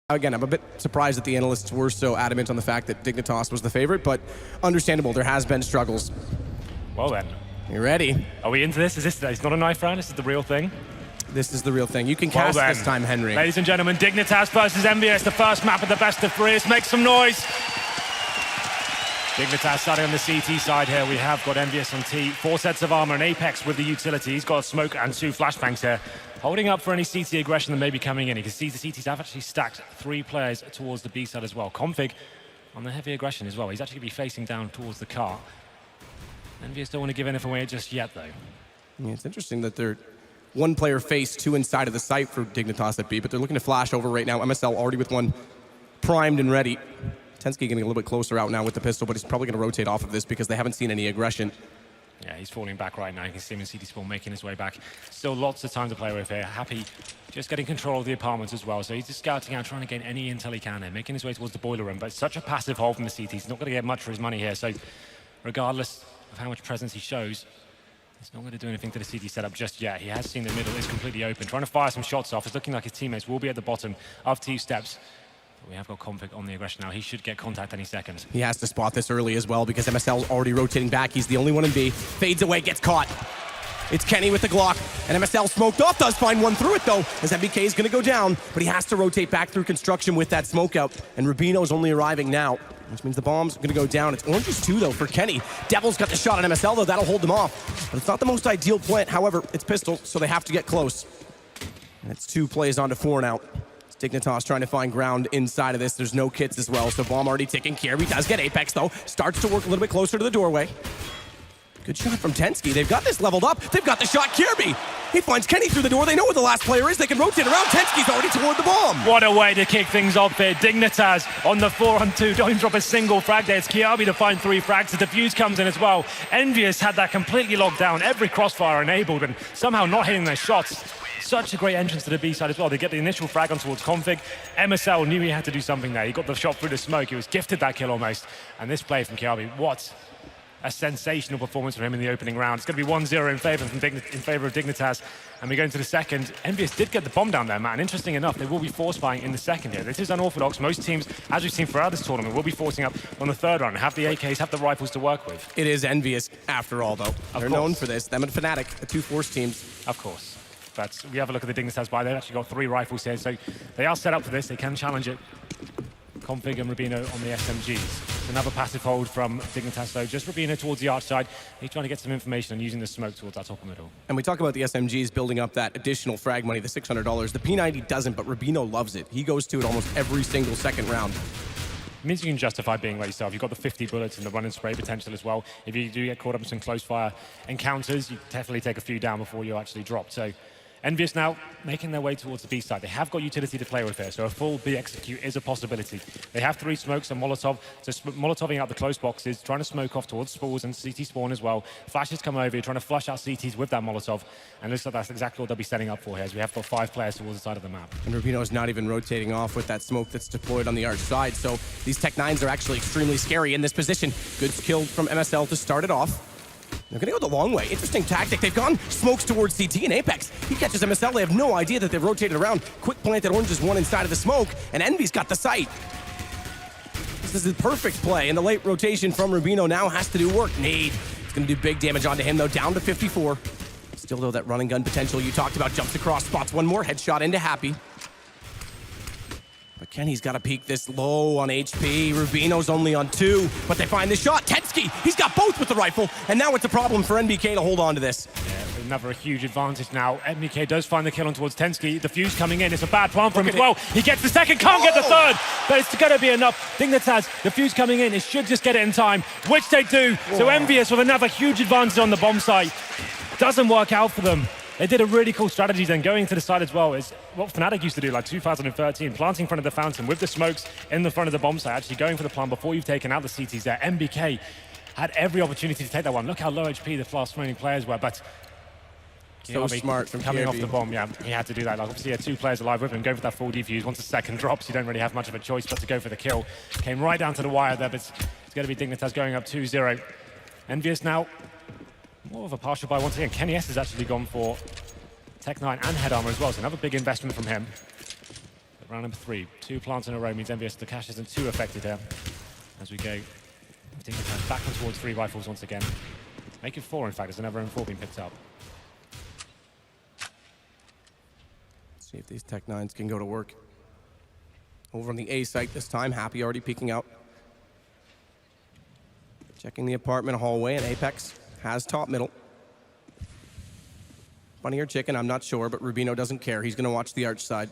Again, I'm a bit surprised that the analysts were so adamant on the fact that Dignitas was the favorite, but understandable. There has been struggles. Well then. You ready? Are we into this? Is this it's not a knife round? This is the real thing? This is the real thing. You can cast this time, Henry. Ladies and gentlemen, Dignitas versus EnVyUs, the first map of the best of three. Let's make some noise. Dignitas starting on the CT side here. We have got EnVyUs on T. 4 sets of armor and Apex with the utility. He's got a smoke and 2 flashbangs here. Holding up for any CT aggression that may be coming in. You can see the CTs have actually stacked 3 players towards the B side as well. Config on the heavy aggression as well. He's actually going to be facing down towards the car. EnVyUs don't want to give anything away just yet, though. Yeah, it's interesting that they're one player face 2 inside of the site for Dignitas at B, but they're looking to flash over right now. MSL already with 1 primed and ready. Tensky getting a little bit closer out now with the pistol, but he's probably going to rotate off of this because they haven't seen any aggression. Yeah, he's falling back right now. You can see him in CT spawn making his way back. Still lots of time to play with here. Happy just getting control of the apartments as well. So he's just scouting out, trying to gain any intel he can here, making his way towards the boiler room. But it's such a passive hold from the CT. He's not going to get much for his money here. So regardless of how much presence he shows, he's not going to do anything to the CT setup just yet. He has seen the middle is completely open. Trying to fire some shots off. It's looking like his teammates will be at the bottom of 2 steps. We have got Config on the aggression now. He should get contact any second. He has to spot this early as well because MSL's already rotating back. He's the only one in B. Fades away, gets caught. It's Kenny with the Glock, and MSL smoked off, does find one through it though, as MBK is gonna go down, but he has to rotate back through construction with that smoke out, and Rubino's only arriving now, which means the bomb's gonna go down. It's oranges 2 though for Kenny. Devil's got the shot on MSL though, that'll hold them off. But it's not the most ideal plant, however, it's pistol, so they have to get close. And it's 2 plays onto 4 now. Dignitas trying to find ground inside of this. There's no kits as well, so bomb already taken care of. He does get Apex though. Starts to work a little bit closer to the doorway. Good shot from Tensky. They've got this leveled up. They've got the shot. Kirby. He finds Kenny through the door. They know where the last player is. They can rotate around. Tensky's already toward the bomb. What a way to kick things off here. Dignitas on the 4-on-2. Don't even drop a single frag there. It's Kiabi to find 3 frags. The defuse comes in as well. EnVyUs had that completely locked down. Every crossfire enabled and somehow not hitting their shots. Such a great entrance to the B side as well. They get the initial frag on towards Config. MSL knew he had to do something there. He got the shot through the smoke. He was gifted that kill almost. And this play from Kiabi, what a sensational performance from him in the opening round. It's going to be 1-0 in favor of Dignitas. And we go into the second. EnVyUs did get the bomb down there, man. Interesting enough, they will be force buying in the second here. This is unorthodox. Most teams, as we've seen throughout this tournament, will be forcing up on the third round, have the AKs, have the rifles to work with. It is EnVyUs after all, though. They're known for this. Them and Fnatic, the 2 force teams. Of course. But we have a look at the Dignitas buy. They've actually got 3 rifles here, so they are set up for this. They can challenge it. Config and Rubino on the SMGs. It's another passive hold from Dignitas, though. Just Rubino towards the arch side. He's trying to get some information and using the smoke towards that top middle. And we talk about the SMGs building up that additional frag money, the $600. The P90 doesn't, but Rubino loves it. He goes to it almost every single second round. It means you can justify being like yourself. You've got the 50 bullets and the run and spray potential as well. If you do get caught up in some close fire encounters, you definitely take a few down before you actually drop. So EnVyUs now making their way towards the B side. They have got utility to play with here, so a full B execute is a possibility. They have 3 smokes and Molotov, so Molotoving out the close boxes, trying to smoke off towards spawns and CT spawn as well. Flashes come over, trying to flush out CTs with that Molotov, and looks like that's exactly what they'll be setting up for here, as we have got 5 players towards the side of the map. And Rubino's not even rotating off with that smoke that's deployed on the arch side, so these Tech 9s are actually extremely scary in this position. Good skill from MSL to start it off. They're gonna go the long way. Interesting tactic. They've gone smokes towards CT and Apex. He catches MSL. They have no idea that they've rotated around. Quick planted oranges 1 inside of the smoke, and EnVy's got the sight. This is the perfect play, and the late rotation from Rubino now has to do work. Nade. It's gonna do big damage onto him, though, down to 54. Still, though, that running gun potential you talked about jumps across, spots 1 more, headshot into Happy. But Kenny's got to peek this low on HP. Rubino's only on 2, but they find the shot. Tensky, he's got both with the rifle, and now it's a problem for NBK to hold on to this. Yeah, another huge advantage now. NBK does find the kill on towards Tensky. The fuse coming in. It's a bad plan for him as well. He gets the second, can't get the third, but it's going to be enough. Dignitas, the fuse coming in. It should just get it in time, which they do. Whoa. So EnVyUs with another huge advantage on the bomb site. Doesn't work out for them. They did a really cool strategy then, going to the side as well. Is what Fnatic used to do, like 2013, planting in front of the fountain with the smokes in the front of the bomb site, actually going for the plan before you've taken out the CTs there. MBK had every opportunity to take that one. Look how low HP the fast remaining players were, but so smart from coming Kirby. off the bomb. Yeah, he had to do that. Like, obviously, he had 2 players alive with him, going for that full defuse. Once the second drops, you don't really have much of a choice but to go for the kill. Came right down to the wire there, but it's going to be Dignitas going up 2-0. EnVyUs now more of a partial buy once again. Kenny S has actually gone for Tech 9 and head armor as well, so another big investment from him. Round number 3. 2 plants in a row means EnVyUs, the cash isn't too affected here. As we go, dignitas back towards 3 rifles once again. Make it 4, in fact, there's another M4 being picked up. See if these Tech 9s can go to work. Over on the A site this time, Happy already peeking out. Checking the apartment hallway, and Apex has top middle. Bunny or chicken, I'm not sure, but Rubino doesn't care. He's going to watch the arch side.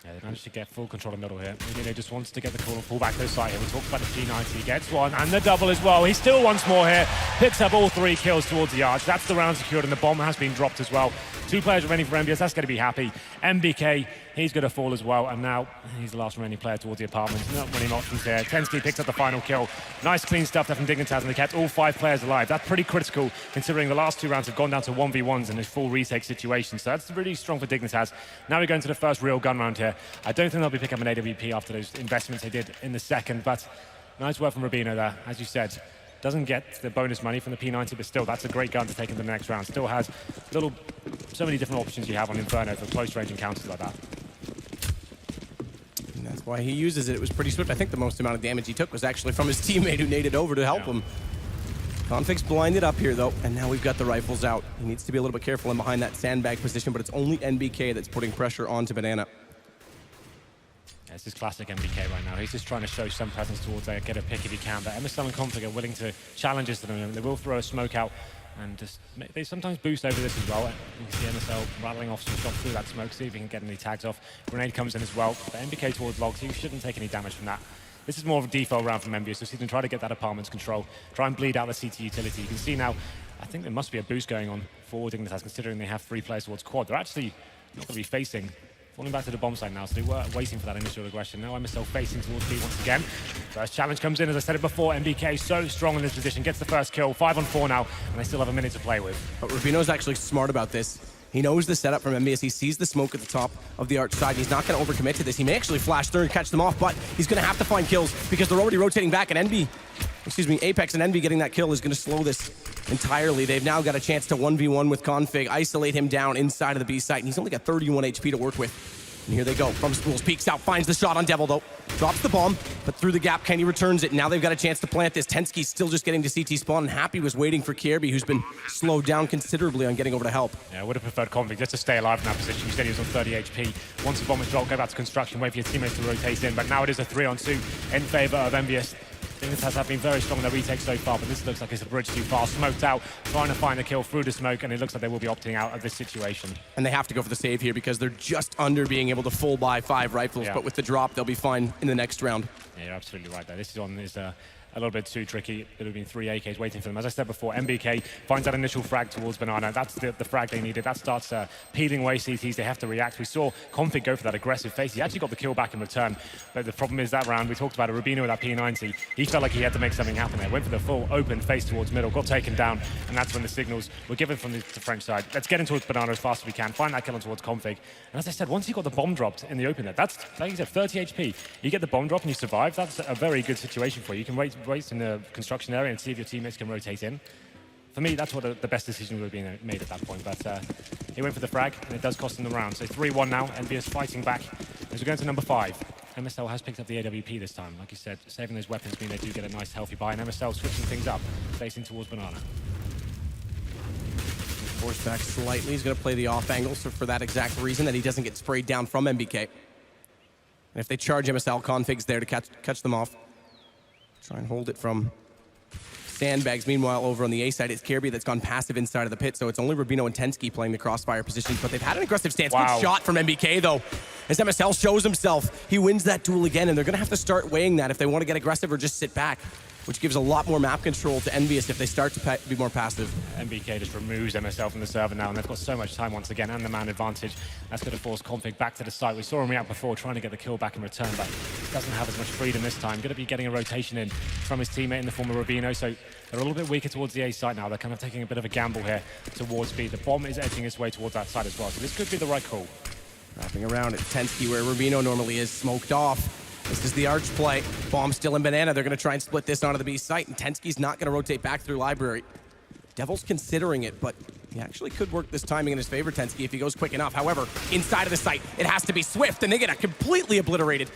Yeah, they managed to get full control of middle here. Rubino just wants to get the pull back to the side here. We talked about the P90. He gets one, and the double as well. He still wants more here. Picks up all 3 kills towards the arch. That's the round secured, and the bomb has been dropped as well. 2 players remaining for EnVyUs. That's going to be Happy. MBK, he's going to fall as well, and now he's the last remaining player towards the apartment. Not many options here. Tensky picks up the final kill. Nice clean stuff there from dignitas, and they kept all 5 players alive. That's pretty critical, considering the last 2 rounds have gone down to 1v1s in a full retake situation. So that's really strong for dignitas. Now we're going to the first real gun round here. I don't think they'll be picking up an AWP after those investments they did in the second, but nice work from Rubino there, as you said. Doesn't get the bonus money from the P90, but still, that's a great gun to take into the next round. Still has so many different options you have on Inferno for close-range encounters like that. And that's why he uses it. It was pretty swift. I think the most amount of damage he took was actually from his teammate who naded over to help him. Config's blinded up here, though, and now we've got the rifles out. He needs to be a little bit careful in behind that sandbag position, but it's only NBK that's putting pressure onto Banana. This is classic MBK right now. He's just trying to show some presence towards there, get a pick if he can. But MSL and Config are willing to challenge this to them. They will throw a smoke out, and just they sometimes boost over this as well. You can see MSL rattling off some shots through that smoke, see if he can get any tags off. Grenade comes in as well. But MBK towards logs, he shouldn't take any damage from that. This is more of a default round from EnVyUs, so see them try to get that apartment's control, try and bleed out the CT utility. You can see now, I think there must be a boost going on for dignitas, considering they have 3 players towards quad. They're actually not going to be facing. Falling back to the bomb site now, so they were waiting for that initial aggression. Now MSL facing towards B once again. First challenge comes in, as I said it before. MBK so strong in this position, gets the first kill. 5 on 4 now, and they still have a minute to play with. But Rubino's actually smart about this. He knows the setup from EnVyUs. He sees the smoke at the top of the arch side. He's not going to overcommit to this. He may actually flash through and catch them off, but he's going to have to find kills because they're already rotating back, and Apex and EnVy getting that kill is going to slow this entirely. They've now got a chance to 1v1 with Config, isolate him down inside of the B site, and he's only got 31 HP to work with. And here they go. From schools, peeks out, finds the shot on Devil, though. Drops the bomb, but through the gap, Kenny returns it. Now they've got a chance to plant this. Tensky's still just getting to CT spawn, and Happy was waiting for Kierby, who's been slowed down considerably on getting over to help. Yeah, I would have preferred Config just to stay alive in that position. You said he was on 30 HP. Once the bomb is dropped, go back to construction, wait for your teammates to rotate in. But now it is a 3-on-2 in favor of EnVyUs. Dignitas have been very strong in their retake so far, but this looks like it's a bridge too far. Smoked out, trying to find a kill through the smoke, and it looks like they will be opting out of this situation. And they have to go for the save here because they're just under being able to full buy 5 rifles, but with the drop, they'll be fine in the next round. Yeah, you're absolutely right there. This one is a little bit too tricky. It would have been 3 AKs waiting for them. As I said before, MBK finds that initial frag towards Banana. That's the frag they needed. That starts peeling away CTs. They have to react. We saw Config go for that aggressive face. He actually got the kill back in return. But the problem is that round, we talked about it, Rubino with that P90. He felt like he had to make something happen there. Went for the full open face towards middle, got taken down, and that's when the signals were given from the French side. Let's get in towards Banana as fast as we can. Find that kill on towards Config. And as I said, once he got the bomb dropped in the open there, that's, like you said, 30 HP. You get the bomb drop and you survive, that's a very good situation for you. You can wait in the construction area and see if your teammates can rotate in. For me, that's what the best decision would have been made at that point, but he went for the frag, and it does cost him the round. So 3-1 now, EnVyUs fighting back as we go into number 5. MSL has picked up the AWP this time. Like you said, saving those weapons mean they do get a nice healthy buy, and MSL switching things up, facing towards Banana. Force back slightly. He's going to play the off angle, so for that exact reason that he doesn't get sprayed down from MBK. And if they charge MSL, Config's there to catch them off. Try and hold it from sandbags. Meanwhile, over on the A side, it's Kierby that's gone passive inside of the pit, so it's only Rubino and Tensky playing the crossfire positions, but they've had an aggressive stance. Wow. Good shot from MBK, though. As MSL shows himself, he wins that duel again, and they're going to have to start weighing that if they want to get aggressive or just sit back, which gives a lot more map control to EnVyUs if they start to be more passive. MBK just removes MSL from the server now, and they've got so much time once again, and the man advantage. That's going to force Config back to the site. We saw him react before, trying to get the kill back in return, but he doesn't have as much freedom this time. Going to be getting a rotation in from his teammate in the form of Rubino, so they're a little bit weaker towards the A site now. They're kind of taking a bit of a gamble here towards B. The bomb is edging its way towards that side as well, so this could be the right call. Wrapping around at Tensky where Rubino normally is, smoked off. This is the arch play. Bomb still in Banana. They're going to try and split this onto the B site, and Tensky's not going to rotate back through Library. Devil's considering it, but he actually could work this timing in his favor, Tensky, if he goes quick enough. However, inside of the site, it has to be swift, and they get completely obliterated.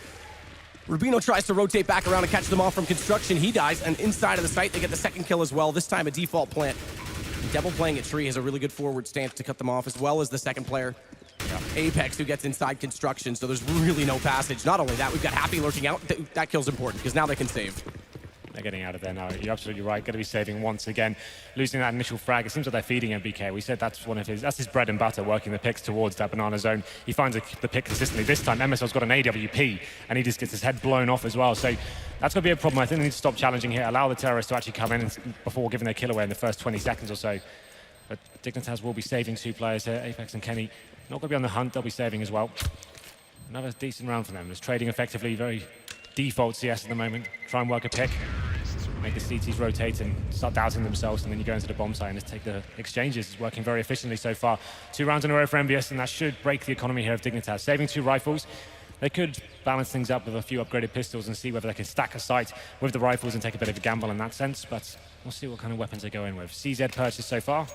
Rubino tries to rotate back around and catch them off from construction. He dies, and inside of the site, they get the second kill as well, this time a default plant. Devil playing at tree has a really good forward stance to cut them off, as well as the second player, Apex, who gets inside construction, so there's really no passage. Not only that, we've got Happy lurking out. That kill's important, because now they can save. They're getting out of there now. You're absolutely right. Going to be saving once again. Losing that initial frag. It seems like they're feeding MBK. We said that's his bread and butter, working the picks towards that banana zone. He finds the pick consistently. This time, MSL's got an AWP, and he just gets his head blown off as well. So that's going to be a problem. I think they need to stop challenging here. Allow the terrorists to actually come in before giving their kill away in the first 20 seconds or so. But Dignitas will be saving 2 players here. Apex and Kenny not going to be on the hunt. They'll be saving as well. Another decent round for them. Just trading effectively. Very default CS at the moment. Try and work a pick. Make the CTs rotate and start doubting themselves, and then you go into the bomb site and just take the exchanges. It's working very efficiently so far. 2 rounds in a row for EnVyUs, and that should break the economy here of Dignitas. Saving 2 rifles. They could balance things up with a few upgraded pistols and see whether they can stack a site with the rifles and take a bit of a gamble in that sense, but we'll see what kind of weapons they go in with. CZ purchased so far,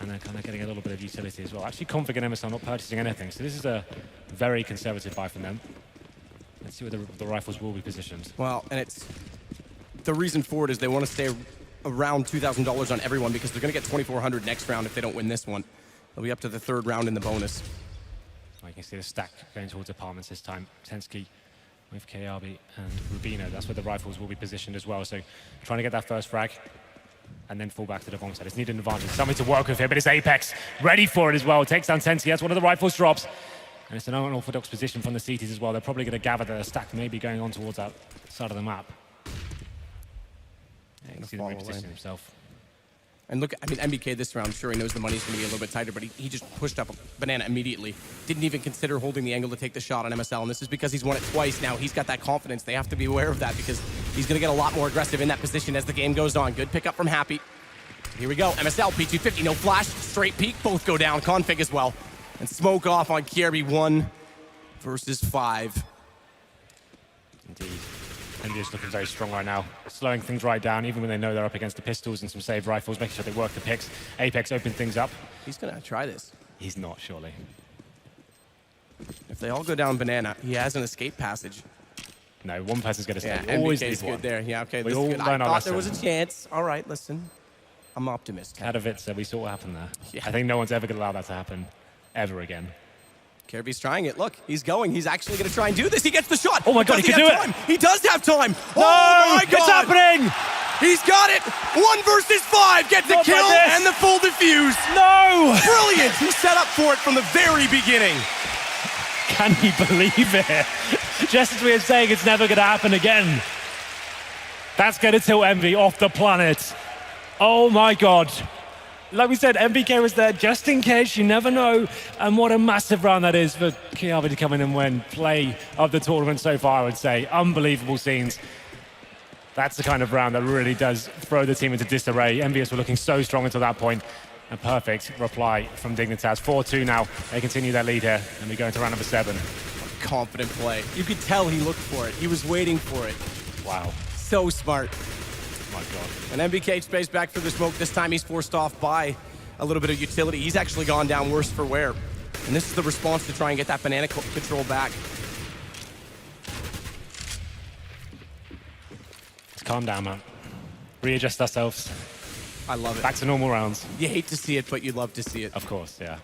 and they're kind of getting a little bit of utility as well. Actually, Config and MSL not purchasing anything, so this is a very conservative buy from them. Let's see where the rifles will be positioned. Well, and it's... The reason for it is they want to stay around $2,000 on everyone because they're going to get 2,400 next round if they don't win this one. They'll be up to the 3rd round in the bonus. Well, you can see the stack going towards apartments this time. Tensky with KRB and Rubino. That's where the rifles will be positioned as well. So trying to get that first frag and then fall back to the bomb side. It's needed an advantage. Something to work with here, but it's Apex ready for it as well. Takes down Tensky. That's one of the rifles drops. And it's an unorthodox position from the CTs as well. They're probably going to gather the stack maybe going on towards that side of the map. Yeah, he's going to reposition himself. And look, I mean, MBK this round, sure, he knows the money's going to be a little bit tighter, but he just pushed up a banana immediately. Didn't even consider holding the angle to take the shot on MSL, and this is because he's won it twice now. He's got that confidence. They have to be aware of that because he's going to get a lot more aggressive in that position as the game goes on. Good pickup from Happy. Here we go. MSL, P250, no flash, straight peek, both go down. Config as well. And smoke off on Kierby, 1 versus 5. Indeed. EnVyUs looking very strong right now, slowing things right down, even when they know they're up against the pistols and some saved rifles, making sure they work the picks. Apex open things up. He's going to try this. He's not, surely. If they all go down banana, he has an escape passage. No, one person's going to stay. Yeah, Always MBK's need one. good there. Yeah, okay. We This all is good. learn I our thought there was lesson. a chance. All right, listen. I'm optimistic. Out of it, so we saw what happened there. Yeah. I think no one's ever going to allow that to happen, ever again. Kirby's trying it. Look, he's going. He's actually going to try and do this. He gets the shot. Oh my God, he can do it. He does have time. No, oh my God. it's happening. He's got it. 1 versus 5. Gets the Not kill like this. and the full defuse. No. Brilliant. He set up for it from the very beginning. Can he believe it? Just as we were saying, it's never going to happen again. That's going to tilt EnVy off the planet. Oh my God. Like we said, MBK was there just in case, you never know. And what a massive round that is for KRB to come in and win. Play of the tournament so far, I would say. Unbelievable scenes. That's the kind of round that really does throw the team into disarray. EnVyUs were looking so strong until that point. A perfect reply from Dignitas. 4-2 now. They continue their lead here, and we go into round number 7. Confident play. You could tell he looked for it. He was waiting for it. Wow. So smart. My God. And MBK space back for the smoke. This time he's forced off by a little bit of utility. He's actually gone down worse for wear. And this is the response to try and get that banana control back. Let's calm down, man. Readjust ourselves. I love it. Back to normal rounds. You hate to see it, but you love to see it. Of course, yeah.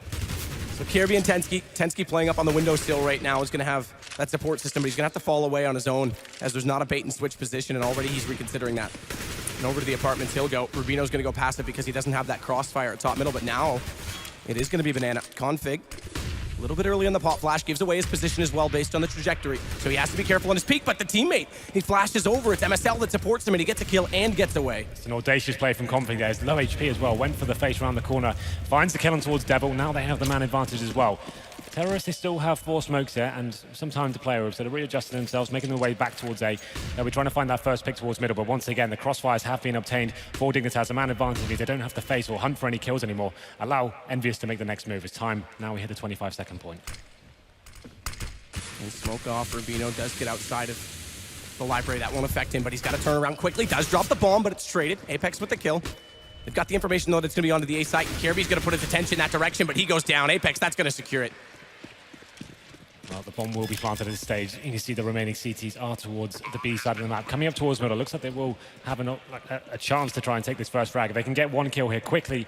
So Kirby and Tensky. Tensky playing up on the windowsill right now is going to have that support system, but he's going to have to fall away on his own as there's not a bait and switch position, and already he's reconsidering that. And over to the apartments he'll go. Rubino's going to go passive because he doesn't have that crossfire at top middle, but now it is going to be banana. Config. A little bit early on the pop flash, gives away his position as well based on the trajectory. So he has to be careful on his peak, but the teammate, he flashes over. It's MSL that supports him, and he gets a kill and gets away. It's an audacious play from Config there. He's low HP as well. Went for the face around the corner. Finds the kill on towards Devil. Now they have the man advantage as well. Terrorists, they still have 4 smokes here and some time to play with, so they're readjusting themselves, making their way back towards A. They'll be trying to find that first pick towards middle, but once again, the crossfires have been obtained for Dignitas. A man advantage. They don't have to face or hunt for any kills anymore. Allow EnVyUs to make the next move. It's time. Now we hit the 25-second point. And smoke off. Rubino does get outside of the library. That won't affect him, but he's got to turn around quickly. Does drop the bomb, but it's traded. Apex with the kill. They've got the information, though, that's going to be onto the A site, and Kirby's going to put his attention in that direction, but he goes down. Apex, that's going to secure it. Well, the bomb will be planted at this stage. You can see the remaining CTs are towards the B side of the map. Coming up towards middle, looks like they will have a chance to try and take this first frag. If they can get one kill here quickly,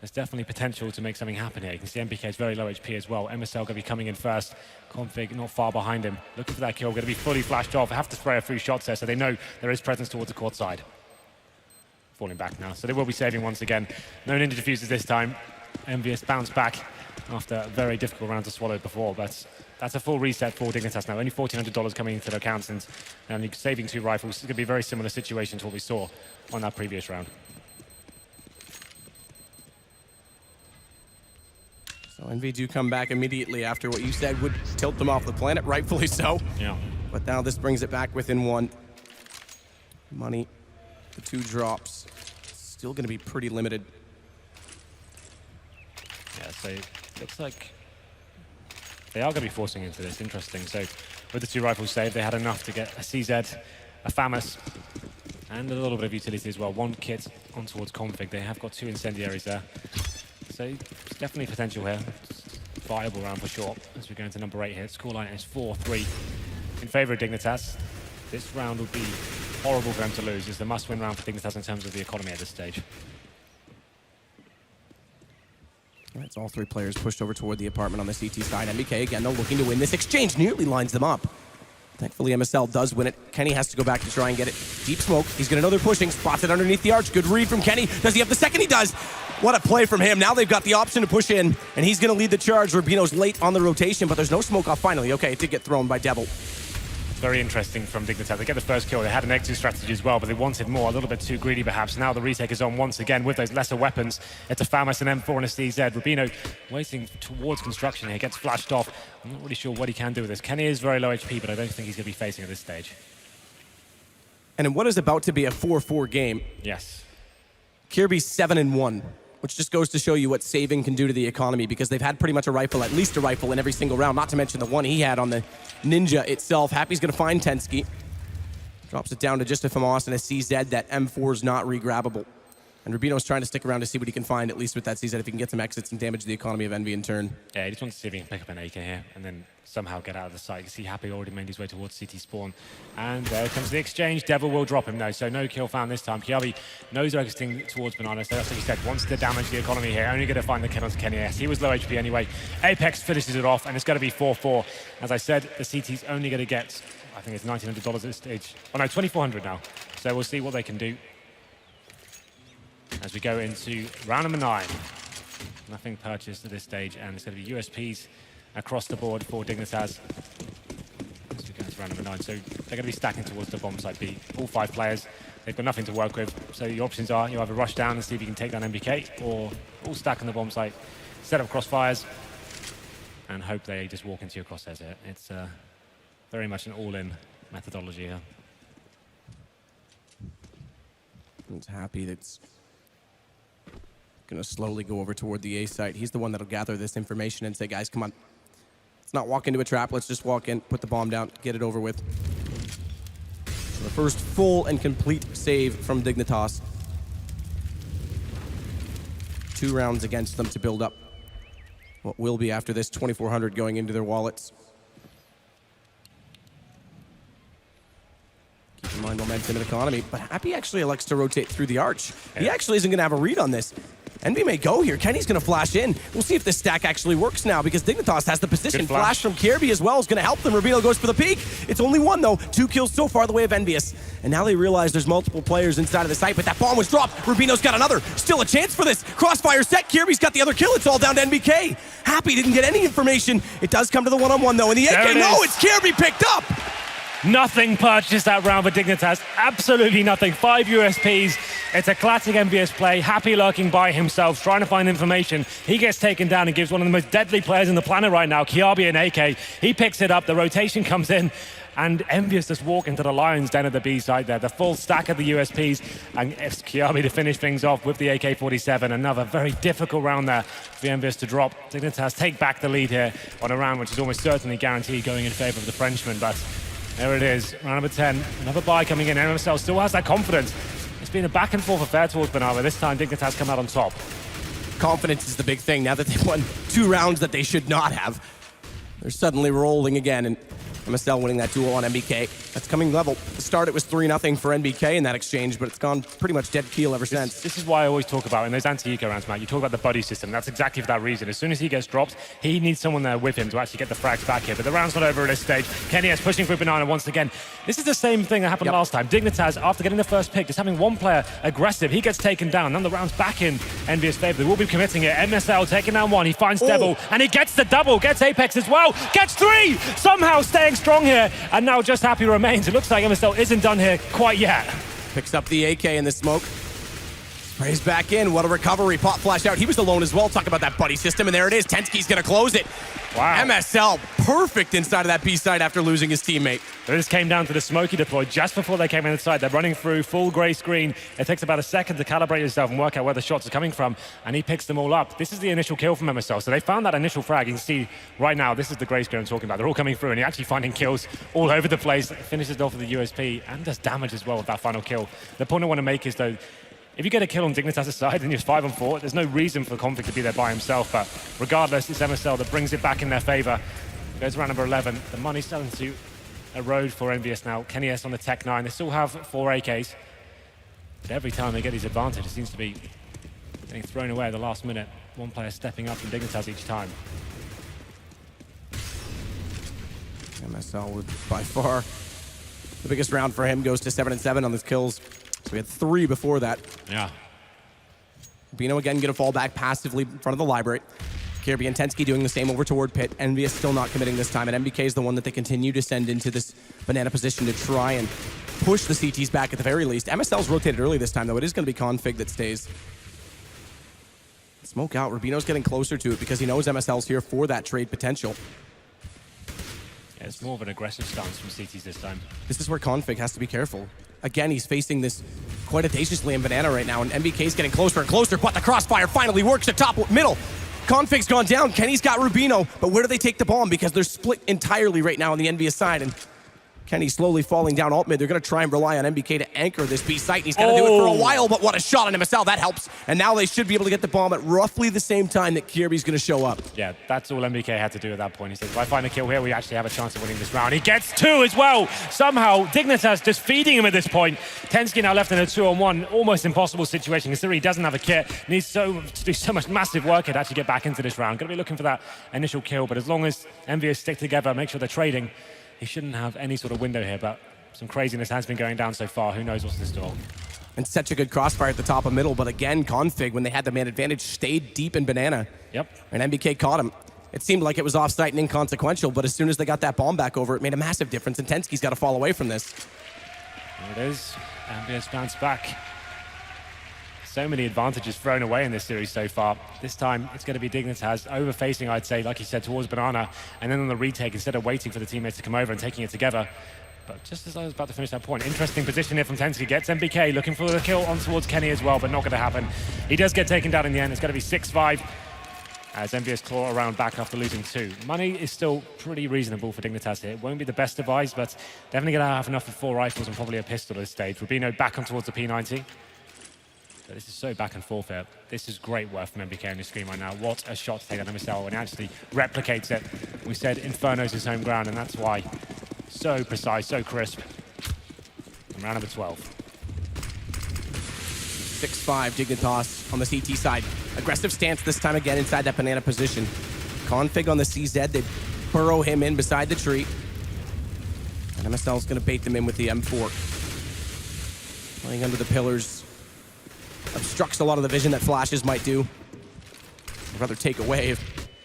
there's definitely potential to make something happen here. You can see MBK is very low HP as well. MSL going to be coming in first. Config not far behind him. Looking for that kill, going to be fully flashed off. They have to spray a few shots there, so they know there is presence towards the court side. Falling back now, so they will be saving once again. No ninja diffusers this time. EnVyUs bounce back after a very difficult round to swallow before, but that's a full reset for Dignitas now. Only $1,400 coming into their accounts, and saving 2 rifles. It's going to be a very similar situation to what we saw on that previous round. So EnVy do come back immediately after what you said would tilt them off the planet, rightfully so. Yeah. But now this brings it back within 1. Money, the 2 drops, still going to be pretty limited. Yeah, so it looks like they are going to be forcing into this. Interesting. So with the 2 rifles saved, they had enough to get a CZ, a FAMAS, and a little bit of utility as well. 1 kit on towards Config. They have got 2 incendiaries there. So there's definitely potential here. Viable round for sure. As we go into number 8 here, scoreline is 4-3 in favor of Dignitas. This round would be horrible for them to lose. It's the must-win round for Dignitas in terms of the economy at this stage. It's all 3 players pushed over toward the apartment on the CT side. MBK again, though, looking to win this exchange. Nearly lines them up. Thankfully, MSL does win it. Kenny has to go back to try and get it. Deep smoke. He's going to know they're pushing. Spots it underneath the arch. Good read from Kenny. Does he have the second? He does. What a play from him. Now they've got the option to push in, and he's going to lead the charge. Rubino's late on the rotation, but there's no smoke off finally. Okay, it did get thrown by Devil. Very interesting from Dignitas. They get the first kill. They had an exit strategy as well, but they wanted more, a little bit too greedy perhaps. Now the retake is on once again with those lesser weapons. It's a FAMAS, an M4 and a CZ. Rubino waiting towards construction here, gets flashed off. I'm not really sure what he can do with this. Kenny is very low HP, but I don't think he's going to be facing at this stage. And in what is about to be a 4-4 game, Yes. Kirby's 7-1, which just goes to show you what saving can do to the economy, because they've had pretty much a rifle, at least a rifle in every single round, not to mention the one he had on the Ninja itself. Happy's going to find Tensky. Drops it down to just a FAMAS and a CZ. That M4 is not regrabbable. And Rubino's trying to stick around to see what he can find, at least with that CZ, if he can get some exits and damage the economy of EnVy in turn. Yeah, he just wants to see if he can pick up an AK here and then somehow get out of the sight. You see Happy already made his way towards CT spawn. And there comes the exchange. Devil will drop him though, so no kill found this time. Kiabi knows they're exiting towards Bananas. So that's what he said, wants to damage the economy here. Only going to find the kill on Kenny. Yes, he was low HP anyway. Apex finishes it off, and it's going to be 4-4. As I said, the CT's only going to get, I think it's $1,900 at this stage. Oh no, $2,400 now. So we'll see what they can do as we go into round number 9. Nothing purchased at this stage, and it's going to be USPs across the board for Dignitas as we go into round number 9. So they're going to be stacking towards the bomb site B. All 5 players, they've got nothing to work with. So your options are you either rush down and see if you can take down MBK, or all stack on the bomb site, set up crossfires, and hope they just walk into your crosshairs here. It's very much an all-in methodology here. He's happy that's going to slowly go over toward the A site. He's the one that'll gather this information and say, guys, come on. Let's not walk into a trap. Let's just walk in, put the bomb down, get it over with. So the first full and complete save from Dignitas. 2 rounds against them to build up what will be, after this, 2,400 going into their wallets. Keep in mind momentum and economy, but Happy actually elects to rotate through the arch. Yeah. He actually isn't going to have a read on this. EnVy may go here. Kenny's going to flash in. We'll see if this stack actually works now, because Dignitas has the position. Flash from Kirby as well is going to help them. Rubino goes for the peak. It's only 1, though. 2 kills so far the way of EnVyUs. And now they realize there's multiple players inside of the site, but that bomb was dropped. Rubino's got another. Still a chance for this. Crossfire set. Kirby's got the other kill. It's all down to NBK. Happy didn't get any information. It does come to the one-on-one, though. And the AK, no, it's Kirby picked up. Nothing purchased that round for Dignitas. Absolutely nothing. 5 USPs. It's a classic EnVyUs play. Happy lurking by himself, trying to find information. He gets taken down and gives one of the most deadly players on the planet right now, Kiabi, an AK. He picks it up. The rotation comes in, and EnVyUs just walk into the Lions down at the B side there. The full stack of the USPs, and it's Kiabi to finish things off with the AK-47. Another very difficult round there for EnVyUs to drop. Dignitas take back the lead here on a round which is almost certainly guaranteed going in favor of the Frenchman, but there it is, round number 10. Another buy coming in. MSL still has that confidence. it's been a back and forth affair towards Banana. This time, Dignitas come out on top. Confidence is the big thing. Now that they've won 2 rounds that they should not have, they're suddenly rolling again, and MSL winning that duel on NBK. That's coming level. At the start, it was 3-0 for NBK in that exchange, but it's gone pretty much dead keel ever since. This is why I always talk about, in those anti-eco rounds, Matt, you talk about the buddy system. That's exactly for that reason. As soon as he gets dropped, he needs someone there with him to actually get the frags back here. But the round's not over at this stage. Kenny is pushing through Banana once again. This is the same thing that happened last time. Dignitas, after getting the first pick, just having one player aggressive, he gets taken down. Then the round's back in EnVyUs' favor. They will be committing it. MSL taking down 1. He finds Devil, and he gets the double, gets Apex as well, gets 3! Somehow staying strong here, and now just happy remains. It looks like MSL isn't done here quite yet. Picks up the AK in the smoke. Sprays back in. What a recovery. Pop flash out. He was alone as well. Talk about that buddy system, and there it is. Tensky's going to close it. Wow. MSL perfect inside of that B side after losing his teammate. This came down to the smoky deploy just before they came inside. They're running through full grey screen. It takes about a second to calibrate yourself and work out where the shots are coming from, and he picks them all up. This is the initial kill from MSL. So they found that initial frag. You can see right now, this is the grey screen I'm talking about. They're all coming through, and he's actually finding kills all over the place. Finishes it off with the USP and does damage as well with that final kill. The point I want to make is, though, if you get a kill on Dignitas' side and you're 5-on-4, there's no reason for Config to be there by himself. But regardless, it's MSL that brings it back in their favor. Goes round number 11. The money's starting to erode for EnVyUs now. Kenny S on the Tech 9. They still have 4 AKs. But every time they get these advantages, it seems to be getting thrown away at the last minute. One player stepping up from Dignitas each time. MSL would by far the biggest round for him. Goes to 7-7 on his kills. So we had 3 before that. Yeah. Bino again going to fall back passively in front of the library. Kirby and Tensky doing the same over toward Pit. EnVyUs still not committing this time, and MBK is the one that they continue to send into this banana position to try and push the CTs back at the very least. MSL's rotated early this time, though. It is going to be Config that stays. Smoke out. Rubino's getting closer to it because he knows MSL's here for that trade potential. Yeah, it's more of an aggressive stance from CTs this time. This is where Config has to be careful. Again, he's facing this quite audaciously in Banana right now, and MBK's getting closer and closer, but the crossfire finally works at top middle. Config's gone down. Kenny's got Rubino, but where do they take the bomb? Because they're split entirely right now on the EnVyUs side, and Kenny's slowly falling down alt mid. They're going to try and rely on MBK to anchor this B site, and he's going to do it for a while, but what a shot on MSL. That helps, and now they should be able to get the bomb at roughly the same time that Kirby's going to show up. Yeah, that's all MBK had to do at that point. He says, if I find a kill here, we actually have a chance of winning this round. He gets 2 as well. Somehow, Dignitas just feeding him at this point. Tensky now left in a 2-on-1, almost impossible situation, considering he doesn't have a kit. Needs to do so much massive work here to actually get back into this round. Going to be looking for that initial kill, but as long as EnVyUs stick together, make sure they're trading, he shouldn't have any sort of window here, but some craziness has been going down so far. Who knows what's in store? And such a good crossfire at the top of middle, but again, Config, when they had the man advantage, stayed deep in Banana. Yep. And MBK caught him. It seemed like it was off-site and inconsequential, but as soon as they got that bomb back over, it made a massive difference, and Tensky's got to fall away from this. There it is. EnVyUs bounce back. So many advantages thrown away in this series so far. This time, it's going to be Dignitas over-facing, I'd say, like you said, towards Banana, and then on the retake, instead of waiting for the teammates to come over and taking it together. But just as I was about to finish that point, interesting position here from Tensky. Gets MBK looking for the kill on towards Kenny as well, but not going to happen. He does get taken down in the end. It's going to be 6-5 as EnVyUs claw around back after losing 2. Money is still pretty reasonable for Dignitas here. It won't be the best device, but definitely going to have enough for 4 rifles and probably a pistol at this stage. Rubino back on towards the P90. But this is so back and forth here. This is great work from MBK on the screen right now. What a shot to take on MSL when he actually replicates it. We said Inferno's his home ground, and that's why. So precise, so crisp. And round number 12. 6-5, Dignitas on the CT side. Aggressive stance this time again inside that banana position. Config on the CZ, they burrow him in beside the tree. And MSL's gonna bait them in with the M4. Playing under the pillars. Obstructs a lot of the vision that flashes might do. I'd rather take away in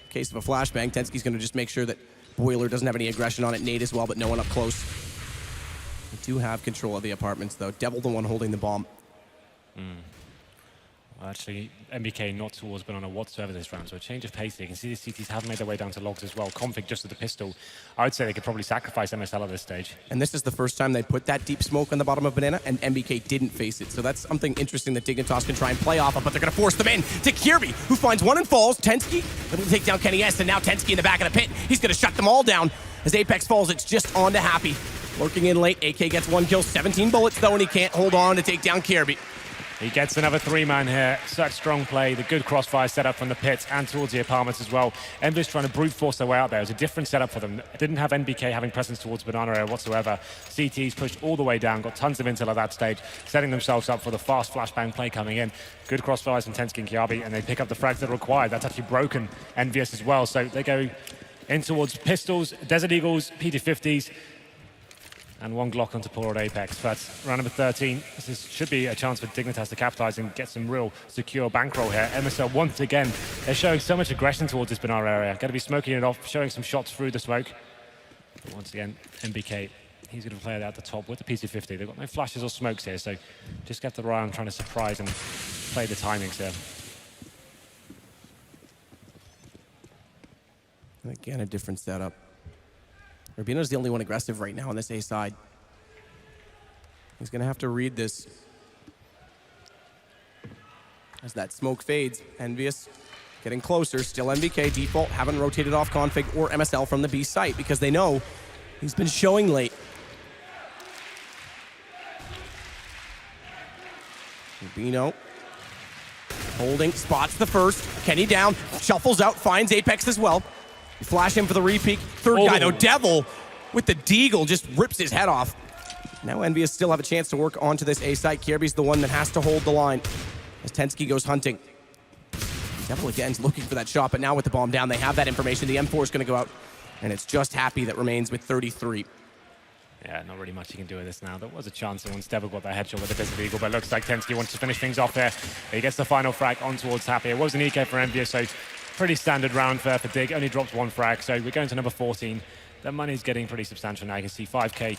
case of a flashbang. Tensky's gonna just make sure that Boiler doesn't have any aggression on it. Nade as well, but no one up close. We do have control of the apartments, though. Devil the one holding the bomb. Well, actually, MBK not towards Banana whatsoever this round, so a change of pace here. You can see the CTs have made their way down to logs as well. Config just with the pistol. I would say they could probably sacrifice MSL at this stage. And this is the first time they put that deep smoke on the bottom of Banana, and MBK didn't face it. So that's something interesting that Dignitas can try and play off of, but they're going to force them in to Kirby, who finds one and falls. Tensky, able to take down Kenny S, and now Tensky in the back of the pit. He's going to shut them all down. As Apex falls, it's just on to Happy. Lurking in late, AK gets 1 kill, 17 bullets though, and he can't hold on to take down Kirby. He gets another 3-man here. Such strong play. The good crossfire setup from the pits and towards the apartments as well. EnVyUs trying to brute force their way out there. It was a different setup for them. Didn't have NBK having presence towards banana area whatsoever. CT's pushed all the way down, got tons of intel at that stage, setting themselves up for the fast flashbang play coming in. Good crossfires from Tensky and Kiabi, and they pick up the frags that are required. That's actually broken EnVyUs as well. So they go in towards pistols, Desert Eagles, PT50s, and one Glock onto poor old Apex. But round number 13, this should be a chance for Dignitas to capitalize and get some real secure bankroll here. MSL, once again, they're showing so much aggression towards this banana area. Got to be smoking it off, showing some shots through the smoke. But once again, NBK, he's going to play it at the top with the PC-50. They've got no flashes or smokes here, so just get the round trying to surprise and play the timings here. And again, a different setup. Rubino's the only one aggressive right now on this A side. He's going to have to read this. As that smoke fades, EnVyUs getting closer. Still NBK default, haven't rotated off config or MSL from the B site because they know he's been showing late. Rubino holding, spots the first. Kenny down, shuffles out, finds Apex as well. Flash him for the repeat. Third guy, though, Devil with the deagle just rips his head off. Now EnVyUs still have a chance to work onto this A site. Kirby's the one that has to hold the line as Tensky goes hunting. Devil again's looking for that shot, but now with the bomb down, they have that information. The M4 is going to go out, and it's just Happy that remains with 33. Yeah, not really much he can do with this now. There was a chance once Devil got that headshot with the Desert Eagle, but looks like Tensky wants to finish things off there. He gets the final frag on towards Happy. It was an EK for EnVyUs, so pretty standard round there for Dig. Only drops one frag, so we're going to number 14. The money's getting pretty substantial now. You can see 5K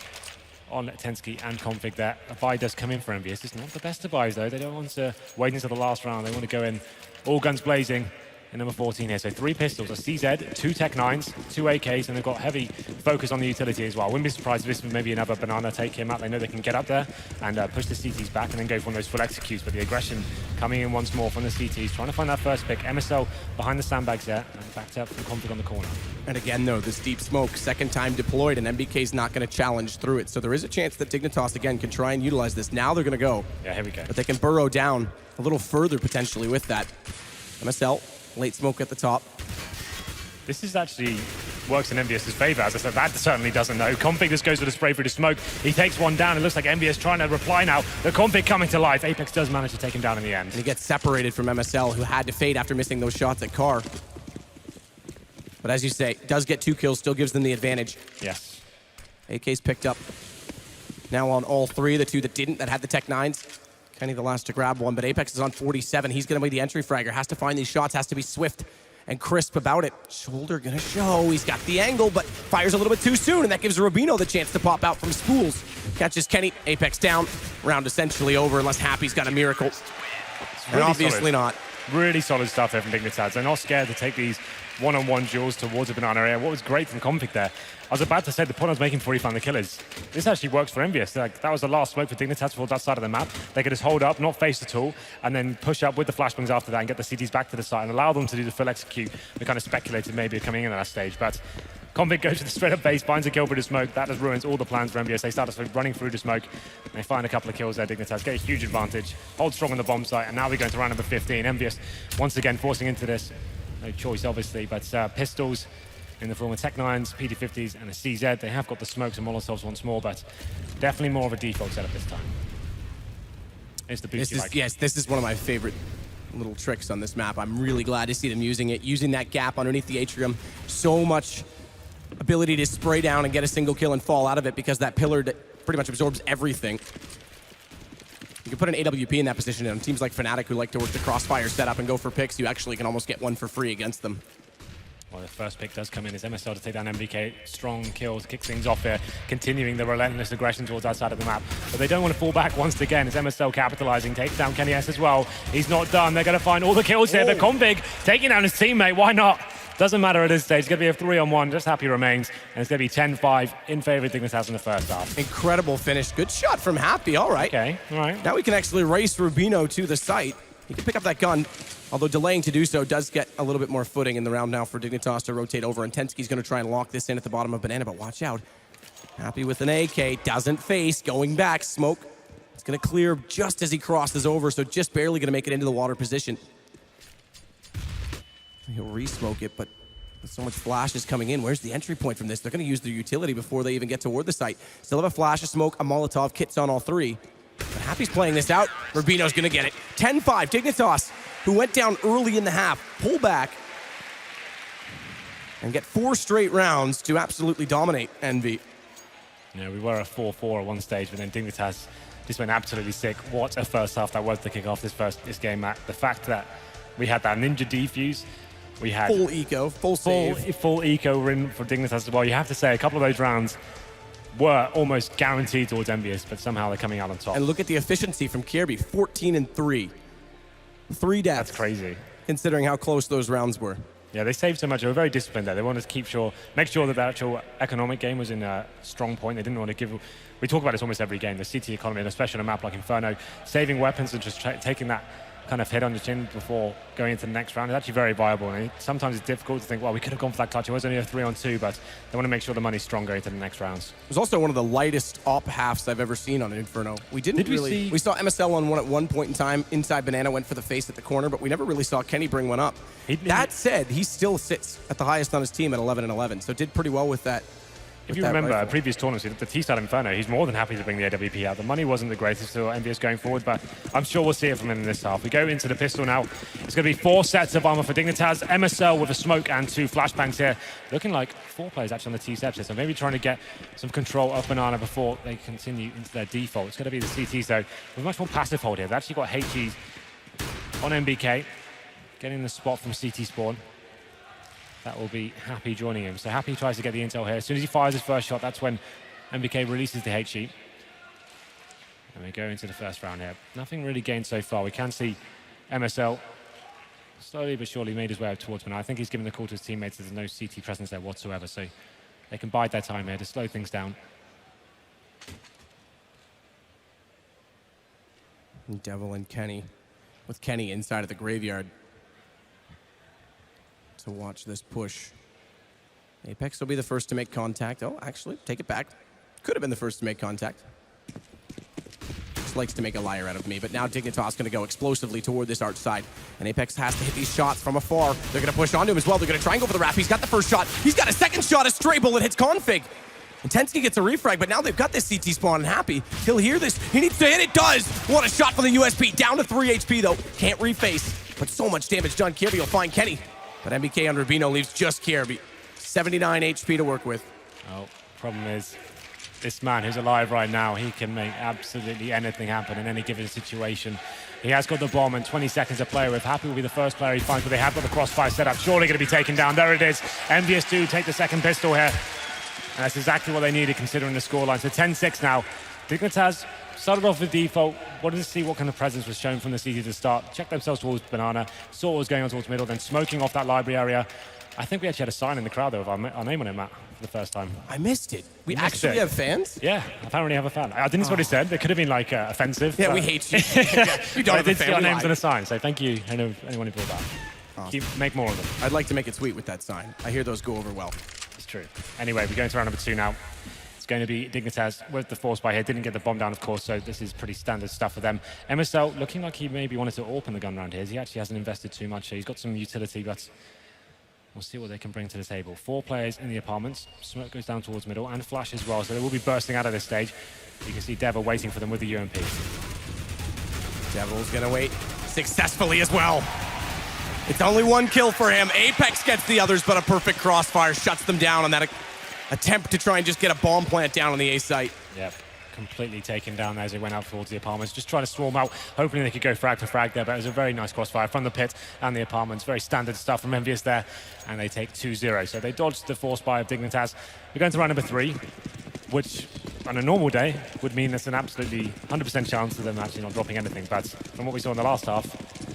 on Tensky and Config there. A buy does come in for EnVyUs. It's not the best of buys, though. They don't want to wait until the last round. They want to go in all guns blazing in number 14 here. So 3 pistols, a CZ, 2 Tech 9s, 2 AKs, and they've got heavy focus on the utility as well. Wouldn't be surprised if this was maybe another banana take him out. They know they can get up there and push the CTs back and then go for one of those full executes. But the aggression coming in once more from the CTs, trying to find that first pick. MSL behind the sandbags there and backed up from Config on the corner. And again, though, this deep smoke, second time deployed, and NBK's not going to challenge through it. So there is a chance that Dignitas, again, can try and utilize this. Now they're going to go. Yeah, here we go. But they can burrow down a little further, potentially, with that. MSL, late smoke at the top. This is actually works in EnVyUs' favor. As I said, that certainly doesn't know. Config just goes with a spray through the smoke. He takes one down. It looks like EnVyUs trying to reply now. The Config coming to life. Apex does manage to take him down in the end. And he gets separated from MSL, who had to fade after missing those shots at Car. But as you say, does get 2 kills, still gives them the advantage. Yes. AK's picked up now on all 3. The 2 that didn't, that had the Tech 9s. Kenny the last to grab one, but Apex is on 47. He's going to be the entry fragger. Has to find these shots, has to be swift and crisp about it. Shoulder going to show. He's got the angle, but fires a little bit too soon, and that gives Rubino the chance to pop out from spools. Catches Kenny. Apex down. Round essentially over unless Happy's got a miracle. And obviously not. Really solid stuff there from Dignitas. They're not scared to take these one-on-one duels towards the banana area. What was great from Config there, I was about to say the point I was making before he found the killers. This actually works for EnVyUs. Like, that was the last smoke for Dignitas towards that side of the map. They could just hold up, not face at all, and then push up with the flashbangs after that and get the CTs back to the side and allow them to do the full execute. We kind of speculated maybe coming in at that stage, but Config goes to the straight up base, finds a kill through the smoke. That just ruins all the plans for EnVyUs. They start running through the smoke, and they find a couple of kills there. Dignitas get a huge advantage, hold strong on the bomb site, and now we go into round number 15. EnVyUs once again forcing into this. No choice, obviously, but pistols in the form of Tech 9s, PD50s, and a CZ. They have got the smokes and Molotovs once more, but definitely more of a default setup this time. It's the boost you like. Yes, this is one of my favorite little tricks on this map. I'm really glad to see them using it, using that gap underneath the atrium. So much ability to spray down and get a single kill and fall out of it because that pillar pretty much absorbs everything. You can put an AWP in that position, and teams like Fnatic who like to work the crossfire setup and go for picks, you actually can almost get one for free against them. Well, the first pick does come in as MSL to take down MBK. Strong kill to kick things off there, continuing the relentless aggression towards that side of the map. But they don't want to fall back once again as MSL capitalizing, takes down Kenny S as well. He's not done. They're going to find all the kills here. But Config taking down his teammate. Why not? Doesn't matter at this stage. It's going to be a 3-on-1. Just Happy remains. And it's going to be 10-5 in favor of Dignitas in the first half. Incredible finish. Good shot from Happy. All right. Okay. All right. Now we can actually race Rubino to the site. He can pick up that gun, although delaying to do so does get a little bit more footing in the round now for Dignitas to rotate over. And Tensky's going to try and lock this in at the bottom of Banana, but watch out. Happy with an AK. Doesn't face. Going back. Smoke. going to clear just as he crosses over, so just barely going to make it into the water position. He'll re-smoke it, but with so much flashes coming in, where's the entry point from this? They're going to use their utility before they even get toward the site. Still have a flash, a smoke, a Molotov, kits on all three. But Happy's playing this out. Rubino's going to get it. 10-5, Dignitas, who went down early in the half, pull back, and get 4 straight rounds to absolutely dominate EnVy. Yeah, we were at 4-4 at one stage, but then Dignitas just went absolutely sick. What a first half that was to kick off this game, Matt. The fact that we had that ninja defuse, we had full eco, full save. Full eco win for Dignitas as well. You have to say a couple of those rounds were almost guaranteed towards EnVyUs, but somehow they're coming out on top. And look at the efficiency from Kirby, 14-3. 3 deaths. That's crazy. Considering how close those rounds were. Yeah, they saved so much. They were very disciplined there. They wanted to make sure that the actual economic game was in a strong point. They didn't want to give... We talk about this almost every game, the CT economy, and especially on a map like Inferno, saving weapons and just taking that kind of hit on your chin before going into the next round is actually very viable. And sometimes it's difficult to think, well, we could have gone for that clutch. It was only a 3-on-2, but they want to make sure the money's strong going into the next rounds. It was also one of the lightest op halves I've ever seen on an Inferno. We we saw MSL on one at one point in time. Inside Banana went for the face at the corner, but we never really saw Kenny bring one up. That said, he still sits at the highest on his team at 11-11, so did pretty well with that. If you remember previous tournaments, the T-side Inferno, he's more than happy to bring the AWP out. The money wasn't the greatest for EnVyUs going forward, but I'm sure we'll see it from him in this half. We go into the pistol now. It's going to be 4 sets of armor for Dignitas. MSL with a smoke and 2 flashbangs here. Looking like 4 players actually on the T-steps here, so maybe trying to get some control of Banana before they continue into their default. It's going to be the CT, so with much more passive hold here. They've actually got HEs on MBK, getting the spot from CT spawn. That will be Happy joining him. So Happy tries to get the intel here. As soon as he fires his first shot, that's when MBK releases the HE. And we go into the first round here. Nothing really gained so far. We can see MSL slowly but surely made his way up towards Banana. I think he's given the call to his teammates that there's no CT presence there whatsoever, so they can bide their time here to slow things down. Devil and Kenny, with Kenny inside of the graveyard to watch this push. Apex will be the first to make contact. Oh, actually, take it back. Could have been the first to make contact. Just likes to make a liar out of me, but now Dignitas going to go explosively toward this arch side, and Apex has to hit these shots from afar. They're going to push onto him as well. They're going to try and go for the wrap. He's got the first shot. He's got a second shot. A stray bullet hits Config. And Tensky gets a refrag, but now they've got this CT spawn and Happy. He'll hear this. He needs to hit. It does. What a shot from the USP. Down to 3 HP, though. Can't reface, but so much damage done. Kirby will find Kenny. But MBK on Rubino leaves just Kirby. 79 HP to work with. Oh, problem is, this man who's alive right now, he can make absolutely anything happen in any given situation. He has got the bomb and 20 seconds to play with. Happy will be the first player he finds, but they have got the crossfire set up. Surely going to be taken down. There it is. EnVyUs do take the second pistol here. And that's exactly what they needed considering the scoreline. So 10-6 now. Dignitas started off with default, wanted to see what kind of presence was shown from the CT to start. Checked themselves towards Banana, saw what was going on towards middle, then smoking off that library area. I think we actually had a sign in the crowd there with our name on it, Matt, for the first time. I missed it. We actually have fans? Yeah, apparently have a fan. I didn't see what he said. It could have been like offensive. Yeah, we hate you. You don't have I did see our names on a sign, so thank you anyone who brought that. Awesome. Make more of them. I'd like to make it sweet with that sign. I hear those go over well. It's true. Anyway, we're going to round number 2 now. It's going to be Dignitas with the force by here. Didn't get the bomb down, of course, so this is pretty standard stuff for them. MSL looking like he maybe wanted to open the gun round here. He actually hasn't invested too much. He's got some utility, but we'll see what they can bring to the table. 4 players in the apartments. Smoke goes down towards middle and flash as well, so they will be bursting out of this stage. You can see Devil waiting for them with the UMP. Devil's going to wait successfully as well. It's only 1 kill for him. Apex gets the others, but a perfect crossfire shuts them down on that attempt to try and just get a bomb plant down on the A site. Yep, completely taken down as they went out towards the apartments, just trying to swarm out, hoping they could go frag for frag there, but it was a very nice crossfire from the pit and the apartments. Very standard stuff from EnVyUs there, and they take 2-0. So they dodged the force buy of Dignitas. We're going to round number 3, which on a normal day would mean there's an absolutely 100% chance of them actually not dropping anything, but from what we saw in the last half,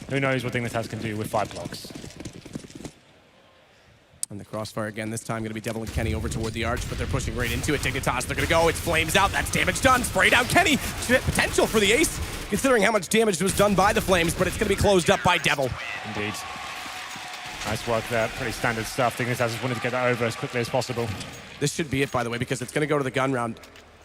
who knows what Dignitas can do with 5 blocks. And the crossfire again, this time going to be Devil and Kenny over toward the arch, but they're pushing right into it. Dignitas, they're going to go. It's flames out. That's damage done. Spray down Kenny. Potential for the ace, considering how much damage was done by the flames, but it's going to be closed up by Devil. Indeed. Nice work there. Pretty standard stuff. Dignitas just wanted to get that over as quickly as possible. This should be it, by the way, because it's going to go to the gun round.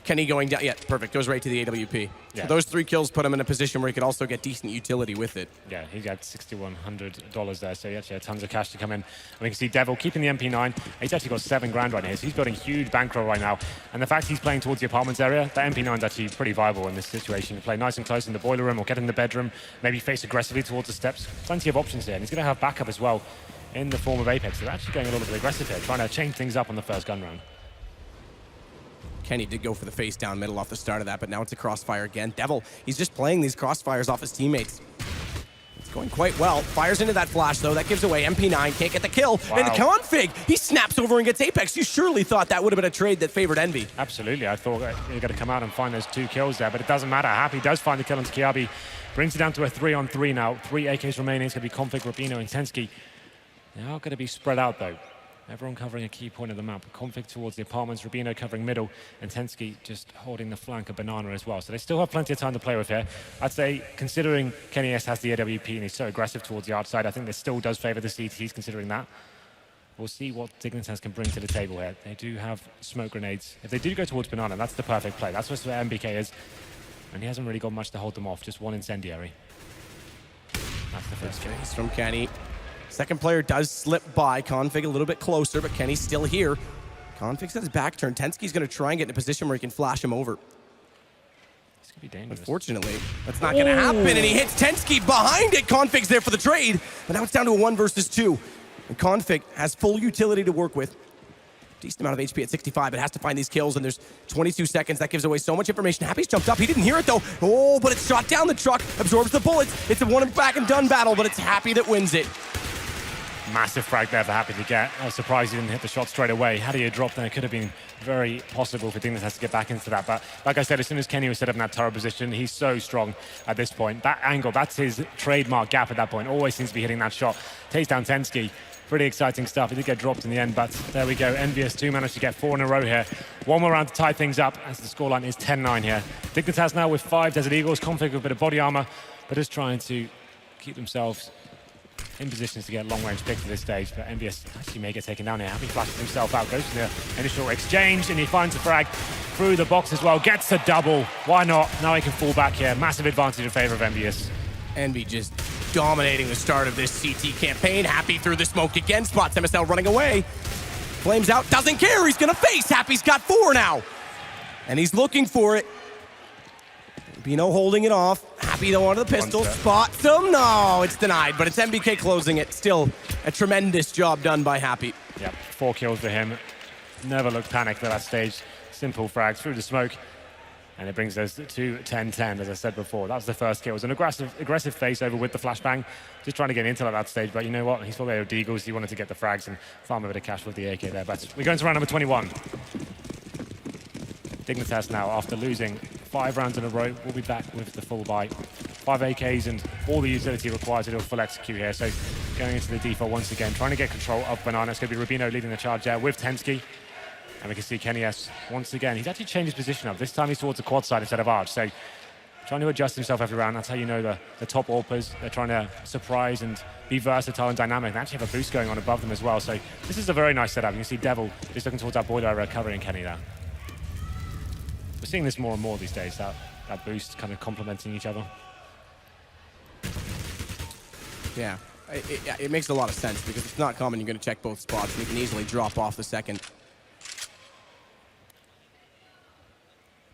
Kenny going down. Yeah, perfect. Goes right to the AWP. Yeah. So those 3 kills put him in a position where he could also get decent utility with it. Yeah, he got $6,100 there, so he actually had tons of cash to come in. And we can see Devil keeping the MP9. He's actually got 7 grand right here, so he's building huge bankroll right now. And the fact he's playing towards the apartments area, that MP9 is actually pretty viable in this situation. You play nice and close in the boiler room or get in the bedroom, maybe face aggressively towards the steps. Plenty of options here, and he's going to have backup as well in the form of Apex. They're actually going a little bit aggressive here, trying to change things up on the first gun round. Kenny did go for the face down middle off the start of that, but now it's a crossfire again. Devil, he's just playing these crossfires off his teammates. It's going quite well. Fires into that flash, though. That gives away MP9. Can't get the kill. Wow. And the config, he snaps over and gets Apex. You surely thought that would have been a trade that favored EnVy. Absolutely. I thought you're going to come out and find those 2 kills there, but it doesn't matter. Happy does find the kill on Kiabi. Brings it down to a 3-on-3 now. 3 AKs remaining. It's going to be Config, Rubino, and Tensky. They are going to be spread out, though. Everyone covering a key point of the map. Config towards the apartments, Rubino covering middle, and Tensky just holding the flank of Banana as well. So they still have plenty of time to play with here. I'd say, considering Kenny S has the AWP and he's so aggressive towards the outside, I think this still does favor the CTs considering that. We'll see what Dignitas can bring to the table here. They do have smoke grenades. If they do go towards Banana, that's the perfect play. That's what MBK is. And he hasn't really got much to hold them off, just 1 incendiary. That's the first kill. From Kenny. Second player does slip by. Config a little bit closer, but Kenny's still here. Config's got his back turned. Tensky's going to try and get in a position where he can flash him over. This could be dangerous. Unfortunately, that's not going to happen, and he hits Tensky behind it. Config's there for the trade, but now it's down to a 1 versus 2. And Config has full utility to work with. Decent amount of HP at 65, but has to find these kills, and there's 22 seconds. That gives away so much information. Happy's jumped up. He didn't hear it, though. Oh, but it's shot down the truck, absorbs the bullets. It's a one and back and done battle, but it's Happy that wins it. Massive frag there for Happy to get. I was surprised he didn't hit the shot straight away. Had he had dropped, then it could have been very possible for Dignitas to get back into that. But like I said, as soon as Kenny was set up in that turret position, he's so strong at this point. That angle, that's his trademark gap at that point. Always seems to be hitting that shot. Takes down Tensky. Pretty exciting stuff. He did get dropped in the end, but there we go. EnVyUs managed to get 4 in a row here. 1 more round to tie things up as the scoreline is 10-9 here. Dignitas now with 5 Desert Eagles. Config with a bit of body armor, but just trying to keep themselves in positions to get long-range picks at this stage, but EnVyUs actually may get taken down here. Happy flashes himself out, goes to the initial exchange, and he finds the frag through the box as well. Gets the double. Why not? Now he can fall back here. Massive advantage in favor of EnVyUs. EnVy just dominating the start of this CT campaign. Happy through the smoke again. Spots MSL running away. Flames out. Doesn't care. He's going to face. Happy's got 4 now. And he's looking for it. Bino holding it off. Happy though onto the pistol. Spots him. No, it's denied, but it's MBK closing it. Still a tremendous job done by Happy. Yep, 4 kills for him. Never looked panicked at that stage. Simple frag through the smoke. And it brings us to 10-10, as I said before. That was the first kill. It was an aggressive face over with the flashbang. Just trying to get into at that stage, but you know what? He's probably out of Deagles. He wanted to get the frags and farm a bit of cash with the AK there. But we're going to round number 21. Dignitas now, after losing 5 rounds in a row, will be back with the full buy. 5 AKs and all the utility required to do a full execute here. So going into the default once again, trying to get control of Banana. It's going to be Rubino leading the charge there with Tensky. And we can see Kenny S once again. He's actually changed his position up. This time he's towards the quad side instead of arch. So trying to adjust himself every round. That's how you know the top AWPers. They're trying to surprise and be versatile and dynamic. They actually have a boost going on above them as well. So this is a very nice setup. You can see Devil just looking towards that boiler area, covering Kenny there. We're seeing this more and more these days, that boost kind of complementing each other. Yeah, it makes a lot of sense because it's not common you're going to check both spots and you can easily drop off the second.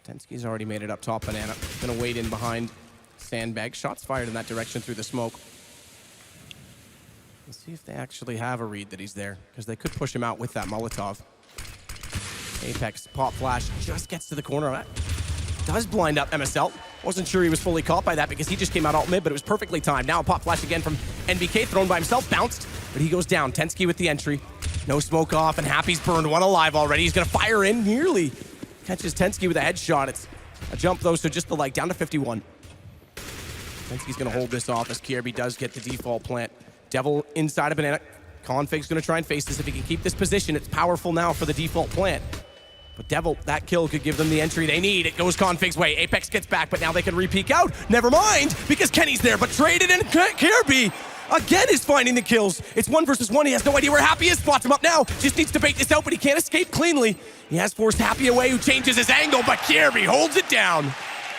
Tensky's already made it up top. Banana going to wait in behind sandbag. Shots fired in that direction through the smoke. Let's see if they actually have a read that he's there, because they could push him out with that Molotov. Apex pop flash just gets to the corner. That does blind up MSL. Wasn't sure he was fully caught by that because he just came out alt mid, but it was perfectly timed. Now a pop flash again from NBK, thrown by himself, bounced, but he goes down. Tensky with the entry. No smoke off, and Happy's burned 1 alive already. He's going to fire in, nearly catches Tensky with a headshot. It's a jump though, so just the like down to 51. Tensky's going to hold this off as Kirby does get the default plant. Devil inside of Banana. Config's going to try and face this. If he can keep this position, it's powerful now for the default plant. But Devil, that kill could give them the entry they need. It goes Config's way. Apex gets back, but now they can re-peek out. Never mind, because Kenny's there, but traded, and Kirby again is finding the kills. It's 1 versus 1. He has no idea where Happy is. Spots him up now. Just needs to bait this out, but he can't escape cleanly. He has forced Happy away, who changes his angle, but Kirby holds it down.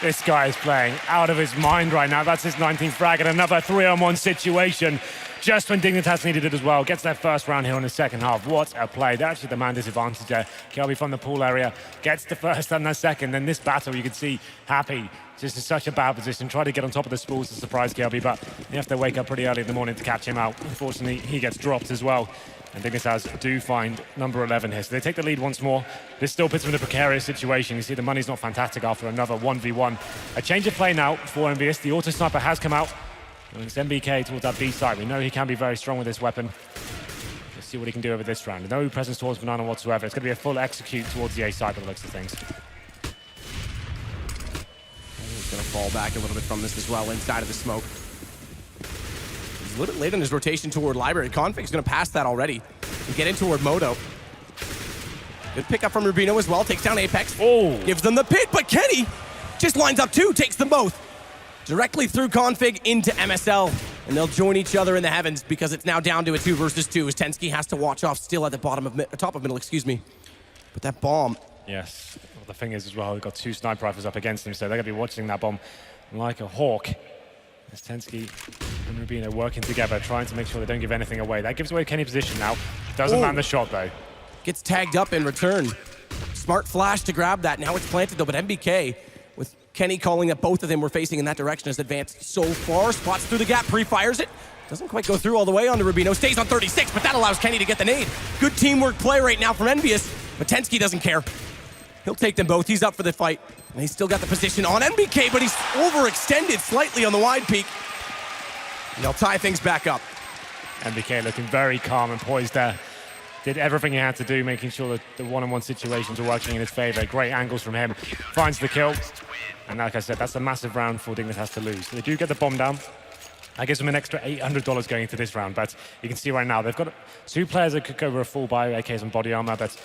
This guy is playing out of his mind right now. That's his 19th frag and another 3-on-1 situation. Just when Dignitas needed it as well. Gets their first round here in the second half. What a play. They actually demand disadvantage there. Kirby from the pool area gets the first and the second. Then this battle, you can see Happy just in such a bad position. Try to get on top of the spools to surprise Kirby, but you have to wake up pretty early in the morning to catch him out. Unfortunately, he gets dropped as well. And Dignitas do find number 11 here. So they take the lead once more. This still puts them in a precarious situation. You see the money's not fantastic after another 1v1. A change of play now for EnVyUs. The auto sniper has come out. And it's MBK towards that B side. We know he can be very strong with this weapon. Let's see what he can do over this round. No presence towards Banana whatsoever. It's going to be a full execute towards the A side by the looks of things. He's going to fall back a little bit from this as well, inside of the smoke. He's a little bit late on his rotation toward Library. Config's going to pass that already and get in toward Moto. Good pickup from Rubino as well. Takes down Apex. Oh. Gives them the pit, but Kenny just lines up two, takes them both. Directly through Config into MSL. And they'll join each other in the heavens because it's now down to a 2 versus 2 as Tensky has to watch off still at the bottom of top of middle, excuse me. But that bomb. Yes. Well, the thing is as well, we've got 2 sniper rifles up against him, so they're going to be watching that bomb like a hawk. As Tensky and Rubino working together, trying to make sure they don't give anything away. That gives away Kenny position now. Doesn't land the shot, though. Gets tagged up in return. Smart flash to grab that. Now it's planted, though, but MBK, with Kenny calling that both of them were facing in that direction, has advanced so far. Spots through the gap, pre-fires it. Doesn't quite go through all the way onto Rubino. Stays on 36, but that allows Kenny to get the nade. Good teamwork play right now from EnVyUs, but Tensky doesn't care. He'll take them both. He's up for the fight. And he's still got the position on MBK, but he's overextended slightly on the wide peak. And they'll tie things back up. MBK looking very calm and poised there. Did everything he had to do, making sure that the one-on-one situations are working in his favor. Great angles from him. Finds the kill. And like I said, that's a massive round for Dignitas to lose. They do get the bomb down. That gives them an extra $800 going into this round. But you can see right now, they've got 2 players that could go over a full buy, AKs and body armor. But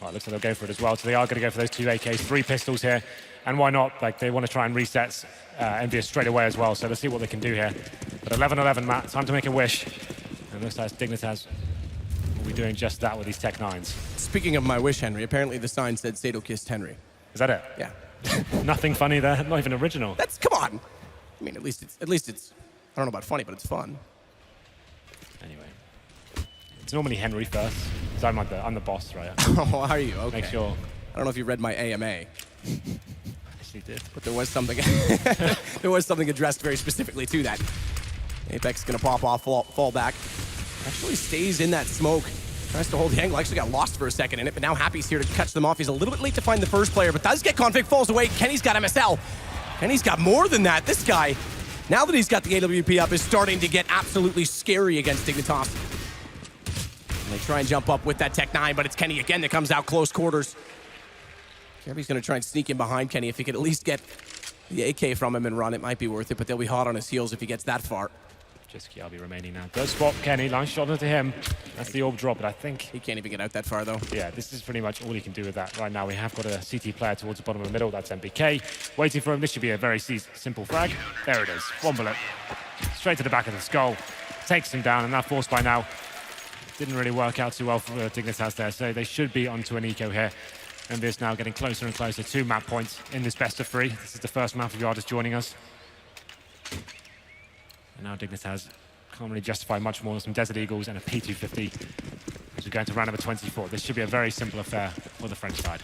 well, it looks like they'll go for it as well. So they are going to go for those 2 AKs, 3 pistols here. And why not? Like, they want to try and reset EnVyUs straight away as well. So let's see what they can do here. But 11-11, Matt. Time to make a wish. And looks like Dignitas will be doing just that with these Tech 9s. Speaking of my wish, Henry, apparently the sign said Sato kissed Henry. Is that it? Yeah. Nothing funny there. Not even original. That's, come on. I mean, at least it's, I don't know about funny, but it's fun. Anyway. It's normally Henry first. Because I'm the boss, right? Oh, are you? Okay. Make sure. I don't know if you read my AMA. Actually did. But there was something there was something addressed very specifically to that. Apex is gonna pop off, fall back. Actually stays in that smoke. Tries to hold the angle. Actually got lost for a second in it, but now Happy's here to catch them off. He's a little bit late to find the first player, but does get Config, falls away. Kenny's got MSL. Kenny's got more than that. This guy, now that he's got the AWP up, is starting to get absolutely scary against Dignitas. And they try and jump up with that Tech 9, but it's Kenny again that comes out close quarters. Kirby's gonna try and sneak in behind Kenny. If he could at least get the AK from him and run, it might be worth it, but they'll be hot on his heels if he gets that far. Just Kiabi remaining now. Does spot Kenny, nice shot into him. That's the orb drop, but I think... He can't even get out that far, though. Yeah, this is pretty much all he can do with that. Right now, we have got a CT player towards the bottom of the middle. That's MBK. Waiting for him. This should be a very simple frag. There it is. 1 bullet. Straight to the back of the skull. Takes him down, and that force by now didn't really work out too well for Dignitas there, so they should be onto an eco here. And this now getting closer and closer to map points in this best of 3. This is the first map of just joining us. And now Dignitas can't really justify much more than some Desert Eagles and a P250 as we go into round number 24. This should be a very simple affair for the French side.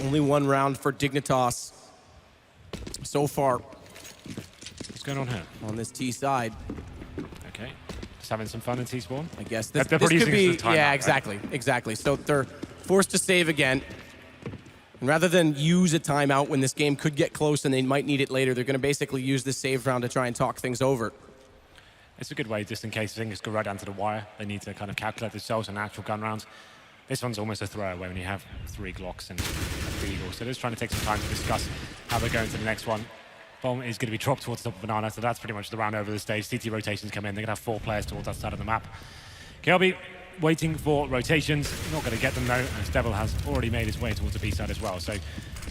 Only 1 round for Dignitas so far. What's going on here? On this T side. Okay. Just having some fun in T-Spawn? I guess this could be... Timeout, yeah, exactly. Right? Exactly. So they're forced to save again. And rather than use a timeout when this game could get close and they might need it later, they're going to basically use this save round to try and talk things over. It's a good way, just in case things go right down to the wire. They need to kind of calculate themselves on actual gun rounds. This one's almost a throwaway when you have 3 Glocks and 3 Eagles. So they're just trying to take some time to discuss how they're going to the next one. Bomb is going to be dropped towards the top of Banana, so that's pretty much the round over the stage. CT rotations come in. They're going to have 4 players towards that side of the map. Kelby waiting for rotations. Not going to get them, though, as Devil has already made his way towards the B side as well. So at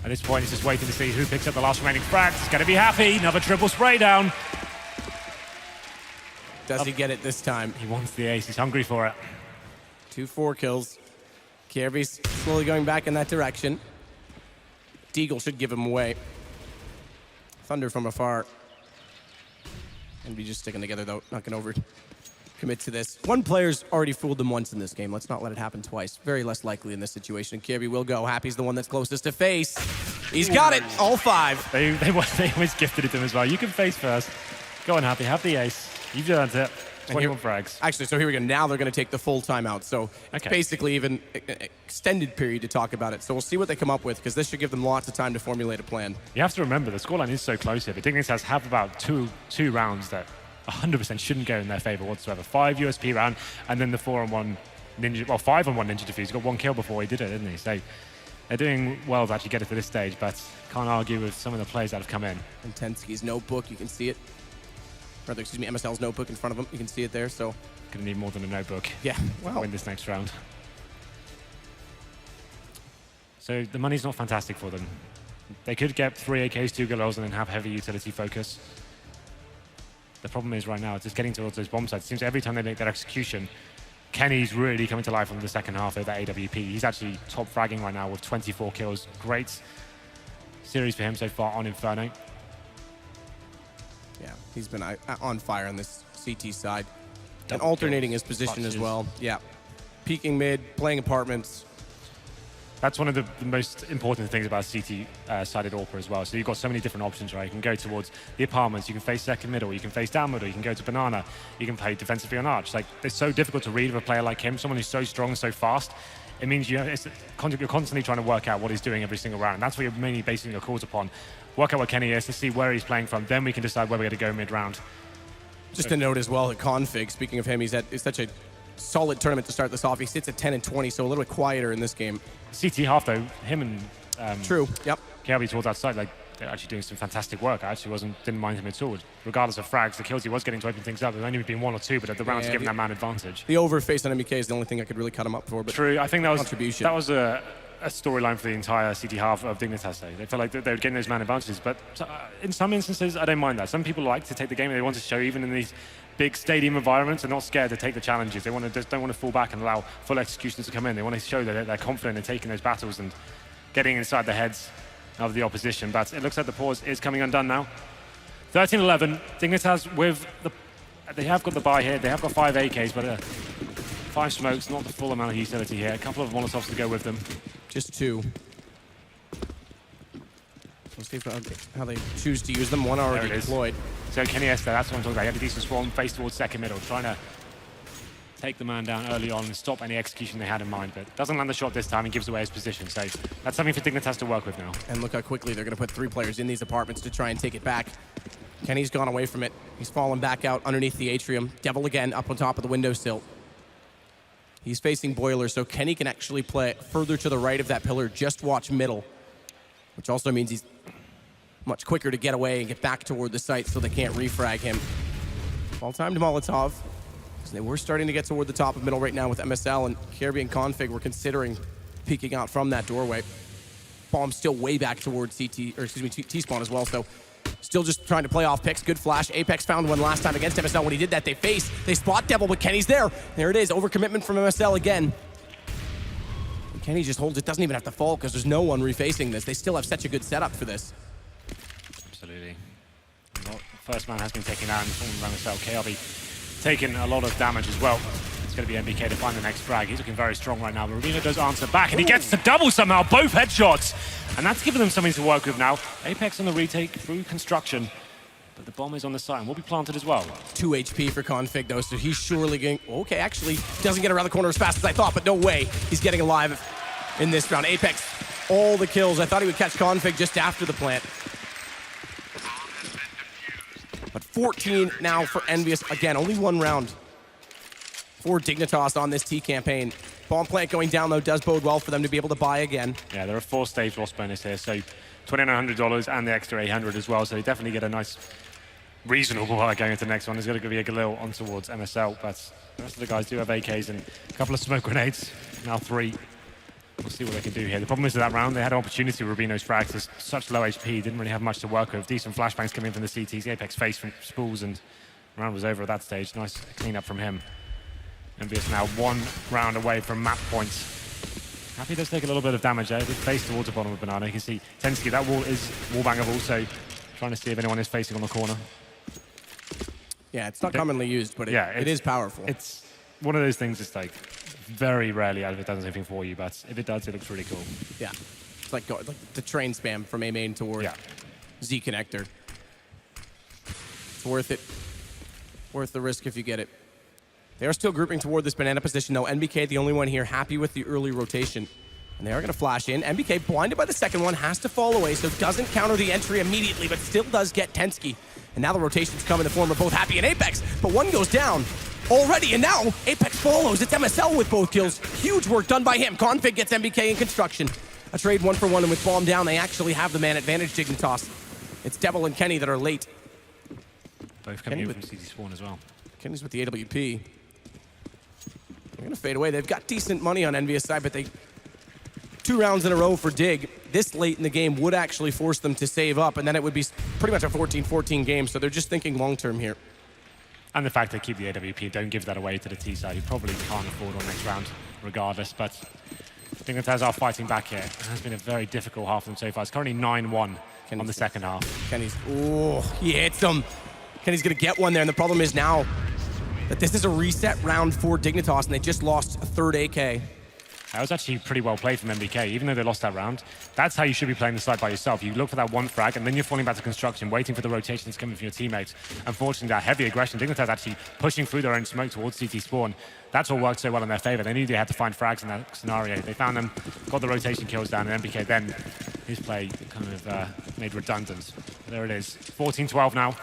this point, he's just waiting to see who picks up the last remaining frags. He's going to be happy. Another triple spray down. Does he get it this time? He wants the ace. He's hungry for it. 2 4 kills. Kirby's slowly going back in that direction. Deagle should give him away. Thunder from afar. EnVy just sticking together though, not gonna commit to this. One player's already fooled them once in this game. Let's not let it happen twice. Very less likely in this situation. Kirby will go. Happy's the one that's closest to face. He's got it, all 5. They always gifted it to him as well. You can face first. Go on, Happy, have the ace. You've earned it. 21 frags. Actually, so here we go. Now they're going to take the full timeout. So it's basically even extended period to talk about it. So we'll see what they come up with, because this should give them lots of time to formulate a plan. You have to remember, the scoreline is so close here. The dignitas have about two rounds that 100% shouldn't go in their favor whatsoever. 5 USP round, and then the 4-on-1 ninja, well, 5-on-1 ninja defuse. He got 1 kill before he did it, didn't he? So they're doing well to actually get it to this stage, but can't argue with some of the players that have come in. And Tensky's notebook, you can see it. Rather, excuse me, MSL's notebook in front of him. You can see it there, so. Gonna need more than a notebook. Yeah, well. To win this next round. So the money's not fantastic for them. They could get 3 AKs, 2 Galils, and then have heavy utility focus. The problem is right now, it's just getting towards those bomb sites. It seems every time they make that execution, Kenny's really coming to life on the second half of that AWP. He's actually top fragging right now with 24 kills. Great series for him so far on Inferno. Yeah, he's been on fire on this CT side. And alternating his position as well. Yeah, peeking mid, playing apartments. That's one of the most important things about CT-sided AWPer as well. So you've got so many different options, right? You can go towards the apartments, you can face second middle, you can face down middle, you can go to banana, you can play defensively on arch. Like, it's so difficult to read with a player like him, someone who's so strong and so fast. It means you're constantly trying to work out what he's doing every single round. And that's what you're mainly basing your calls upon. Work out what Kenny is to see where he's playing from. Then we can decide where we're going to go mid-round. Just a note as well, at Config, speaking of him, he's such a solid tournament to start this off. He sits at 10 and 20, so a little bit quieter in this game. CT half, though, him and True, yep. Kirby towards outside, like, they're actually doing some fantastic work. I actually didn't mind him at all. Regardless of frags, the kills he was getting to open things up. There's only been 1 or 2, but the round's given that man advantage. The overface on MBK is the only thing I could really cut him up for. But true, I think that was contribution. That was a storyline for the entire CT half of Dignitas. They felt like they were getting those man advantages, but in some instances, I don't mind that. Some people like to take the game, they want to show even in these big stadium environments, they're not scared to take the challenges. They don't want to fall back and allow full executions to come in. They want to show that they're confident in taking those battles and getting inside the heads of the opposition. But it looks like the pause is coming undone now. 13-11, Dignitas with they have got the buy here. They have got 5 AKs, but 5 smokes, not the full amount of utility here. A couple of Molotovs to go with them. Just 2. We'll see how they choose to use them. 1 already deployed. So Kenny Esther, that's what I'm talking about. He had a decent swarm, face towards second middle, trying to take the man down early on and stop any execution they had in mind, but doesn't land the shot this time and gives away his position. So that's something for Dignitas to work with now. And look how quickly they're going to put 3 players in these apartments to try and take it back. Kenny's gone away from it. He's fallen back out underneath the atrium. Devil again up on top of the windowsill. He's facing Boiler, so Kenny can actually play further to the right of that pillar. Just watch middle, which also means he's much quicker to get away and get back toward the site so they can't refrag him. Well-timed Molotov. So they were starting to get toward the top of middle right now with MSL, and Kirby and Config were considering peeking out from that doorway. Bomb still way back towards T-spawn as well, so still just trying to play off picks. Good flash. Apex found one last time against MSL. When he did that, they spot Devil, but Kenny's there. There it is, overcommitment from MSL again. And Kenny just holds it, doesn't even have to fall because there's no one refacing this. They still have such a good setup for this. Absolutely. Well, first man has been taken out and from MSL. KRB taking a lot of damage as well. It's going to be MBK to find the next frag. He's looking very strong right now. But Rubino does answer back, and he gets to double somehow, both headshots. And that's given them something to work with now. Apex on the retake through construction. But the bomb is on the site and will be planted as well. 2 HP for Config, though, so he's surely getting... Okay, actually, doesn't get around the corner as fast as I thought, but no way. He's getting alive in this round. Apex, all the kills. I thought he would catch Config just after the plant. But 14 now for EnVyUs. Again, only 1 round for Dignitas on this T campaign. Bomb plant going down, though, does bode well for them to be able to buy again. Yeah, there are 4-stage loss bonus here, so $2,900 and the extra 800 as well, so they definitely get a nice, reasonable buy going into the next one. There's going to be a Galil on towards MSL, but the rest of the guys do have AKs and a couple of smoke grenades, now 3. We'll see what they can do here. The problem is that round, they had an opportunity with Rubino's frags. There's such low HP, didn't really have much to work with. Decent flashbangs coming from the CTs, Apex face from Spools, and the round was over at that stage. Nice clean up from him. EnVyUs now 1 round away from map points. Happy does take a little bit of damage there. It face towards the bottom of Banana. You can see Tensky, that wall is wallbangable, so trying to see if anyone is facing on the corner. Yeah, it's not commonly used, but it is powerful. It's one of those things, it's like very rarely if it does anything for you, but if it does, it looks really cool. Yeah, it's like the train spam from A main toward Z connector. It's worth it. Worth the risk if you get it. They are still grouping toward this banana position, though. NBK, the only one here, happy with the early rotation. And they are going to flash in. NBK, blinded by the second one, has to fall away, so doesn't counter the entry immediately, but still does get Tensky. And now the rotations come in the form of both Happy and Apex, but one goes down already, and now Apex follows. It's MSL with both kills. Huge work done by him. Config gets NBK in construction. A trade 1-for-1, and with Bomb down, they actually have the man advantage, Dignitas. It's Devil and Kenny that are late. Both coming in from CT spawn as well. Kenny's with the AWP. They're going to fade away. They've got decent money on EnVyUs side, but 2 rounds in a row for Dig this late in the game would actually force them to save up, and then it would be pretty much a 14-14 game, so they're just thinking long-term here. And the fact they keep the AWP, don't give that away to the T side, who probably can't afford on next round regardless, but Dignitas are fighting back here. It has been a very difficult half of them so far. It's currently 9-1 on the second half. Kenny's, he hits him. Kenny's going to get one there, and the problem is now that this is a reset round for Dignitas, and they just lost a third AK. That was actually pretty well played from NBK, even though they lost that round. That's how you should be playing the side by yourself. You look for that one frag, and then you're falling back to construction, waiting for the rotations coming from your teammates. Unfortunately, that heavy aggression, Dignitas actually pushing through their own smoke towards CT spawn. That's all worked so well in their favor. They knew they had to find frags in that scenario. They found them, got the rotation kills down, and NBK then, his play kind of made redundant. There it is, 14-12 now.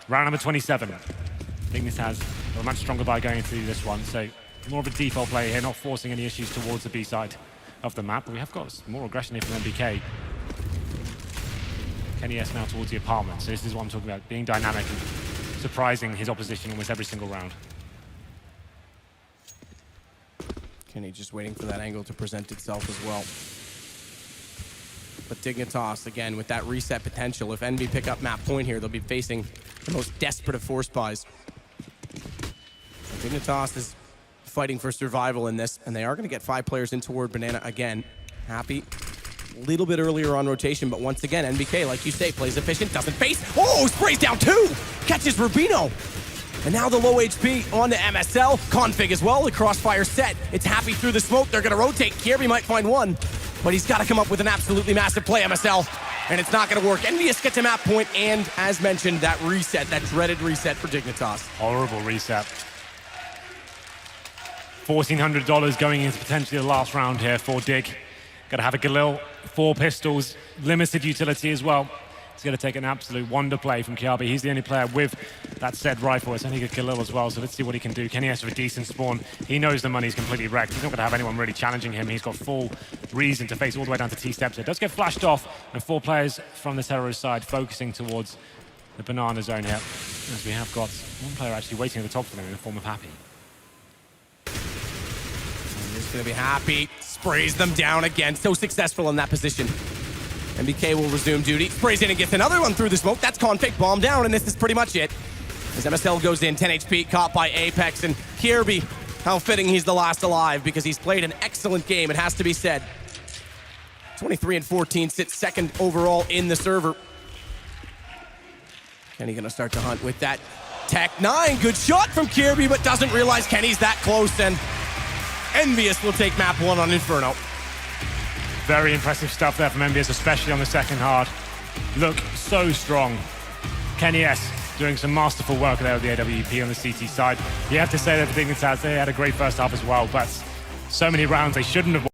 Round number 27. Dignitas are much stronger by going into this one, so more of a default play here, not forcing any issues towards the B side of the map, but we have got more aggression here from NBK. Kenny S now towards the apartment, so this is what I'm talking about, being dynamic and surprising his opposition almost every single round. Kenny just waiting for that angle to present itself as well. But Dignitas, again, with that reset potential, if EnVy pick up map point here, they'll be facing the most desperate of force buys. Dignitas is fighting for survival in this, and they are going to get 5 players in toward Banana again. Happy, a little bit earlier on rotation, but once again, NBK, like you say, plays efficient, doesn't face. Sprays down 2, catches Rubino. And now the low HP on the MSL. Config as well, the crossfire set. It's Happy through the smoke, they're going to rotate. Kirby might find one, but he's got to come up with an absolutely massive play, MSL. And it's not going to work. EnVyUs gets a map point, and as mentioned, that reset, that dreaded reset for Dignitas. Horrible reset. $1,400 going into potentially the last round here for Dig. Got to have a Galil, 4 pistols, limited utility as well. It's going to take an absolute wonder play from Kiabi. He's the only player with that said rifle. It's only a Galil as well, so let's see what he can do. Kenny has a decent spawn. He knows the money's completely wrecked. He's not going to have anyone really challenging him. He's got full reason to face all the way down to T-steps. It does get flashed off, and 4 players from the terrorist side focusing towards the banana zone here, as we have got one player actually waiting at the top for them in the form of Happy. He's going to be Happy, sprays them down again. So successful in that position. NBK will resume duty, sprays in and gets another one through the smoke. That's Config, bomb down, and this is pretty much it. As MSL goes in, 10 HP, caught by Apex, and Kirby, how fitting he's the last alive, because he's played an excellent game, it has to be said. 23-14, sits second overall in the server. Kenny gonna start to hunt with that Tech 9. Good shot from Kirby, but doesn't realize Kenny's that close, and EnVyUs will take map 1 on Inferno. Very impressive stuff there from EnVyUs, especially on the second hard. Look so strong. Kenny S doing some masterful work there with the AWP on the CT side. You have to say that the Dignitas, they had a great first half as well, but so many rounds they shouldn't have won.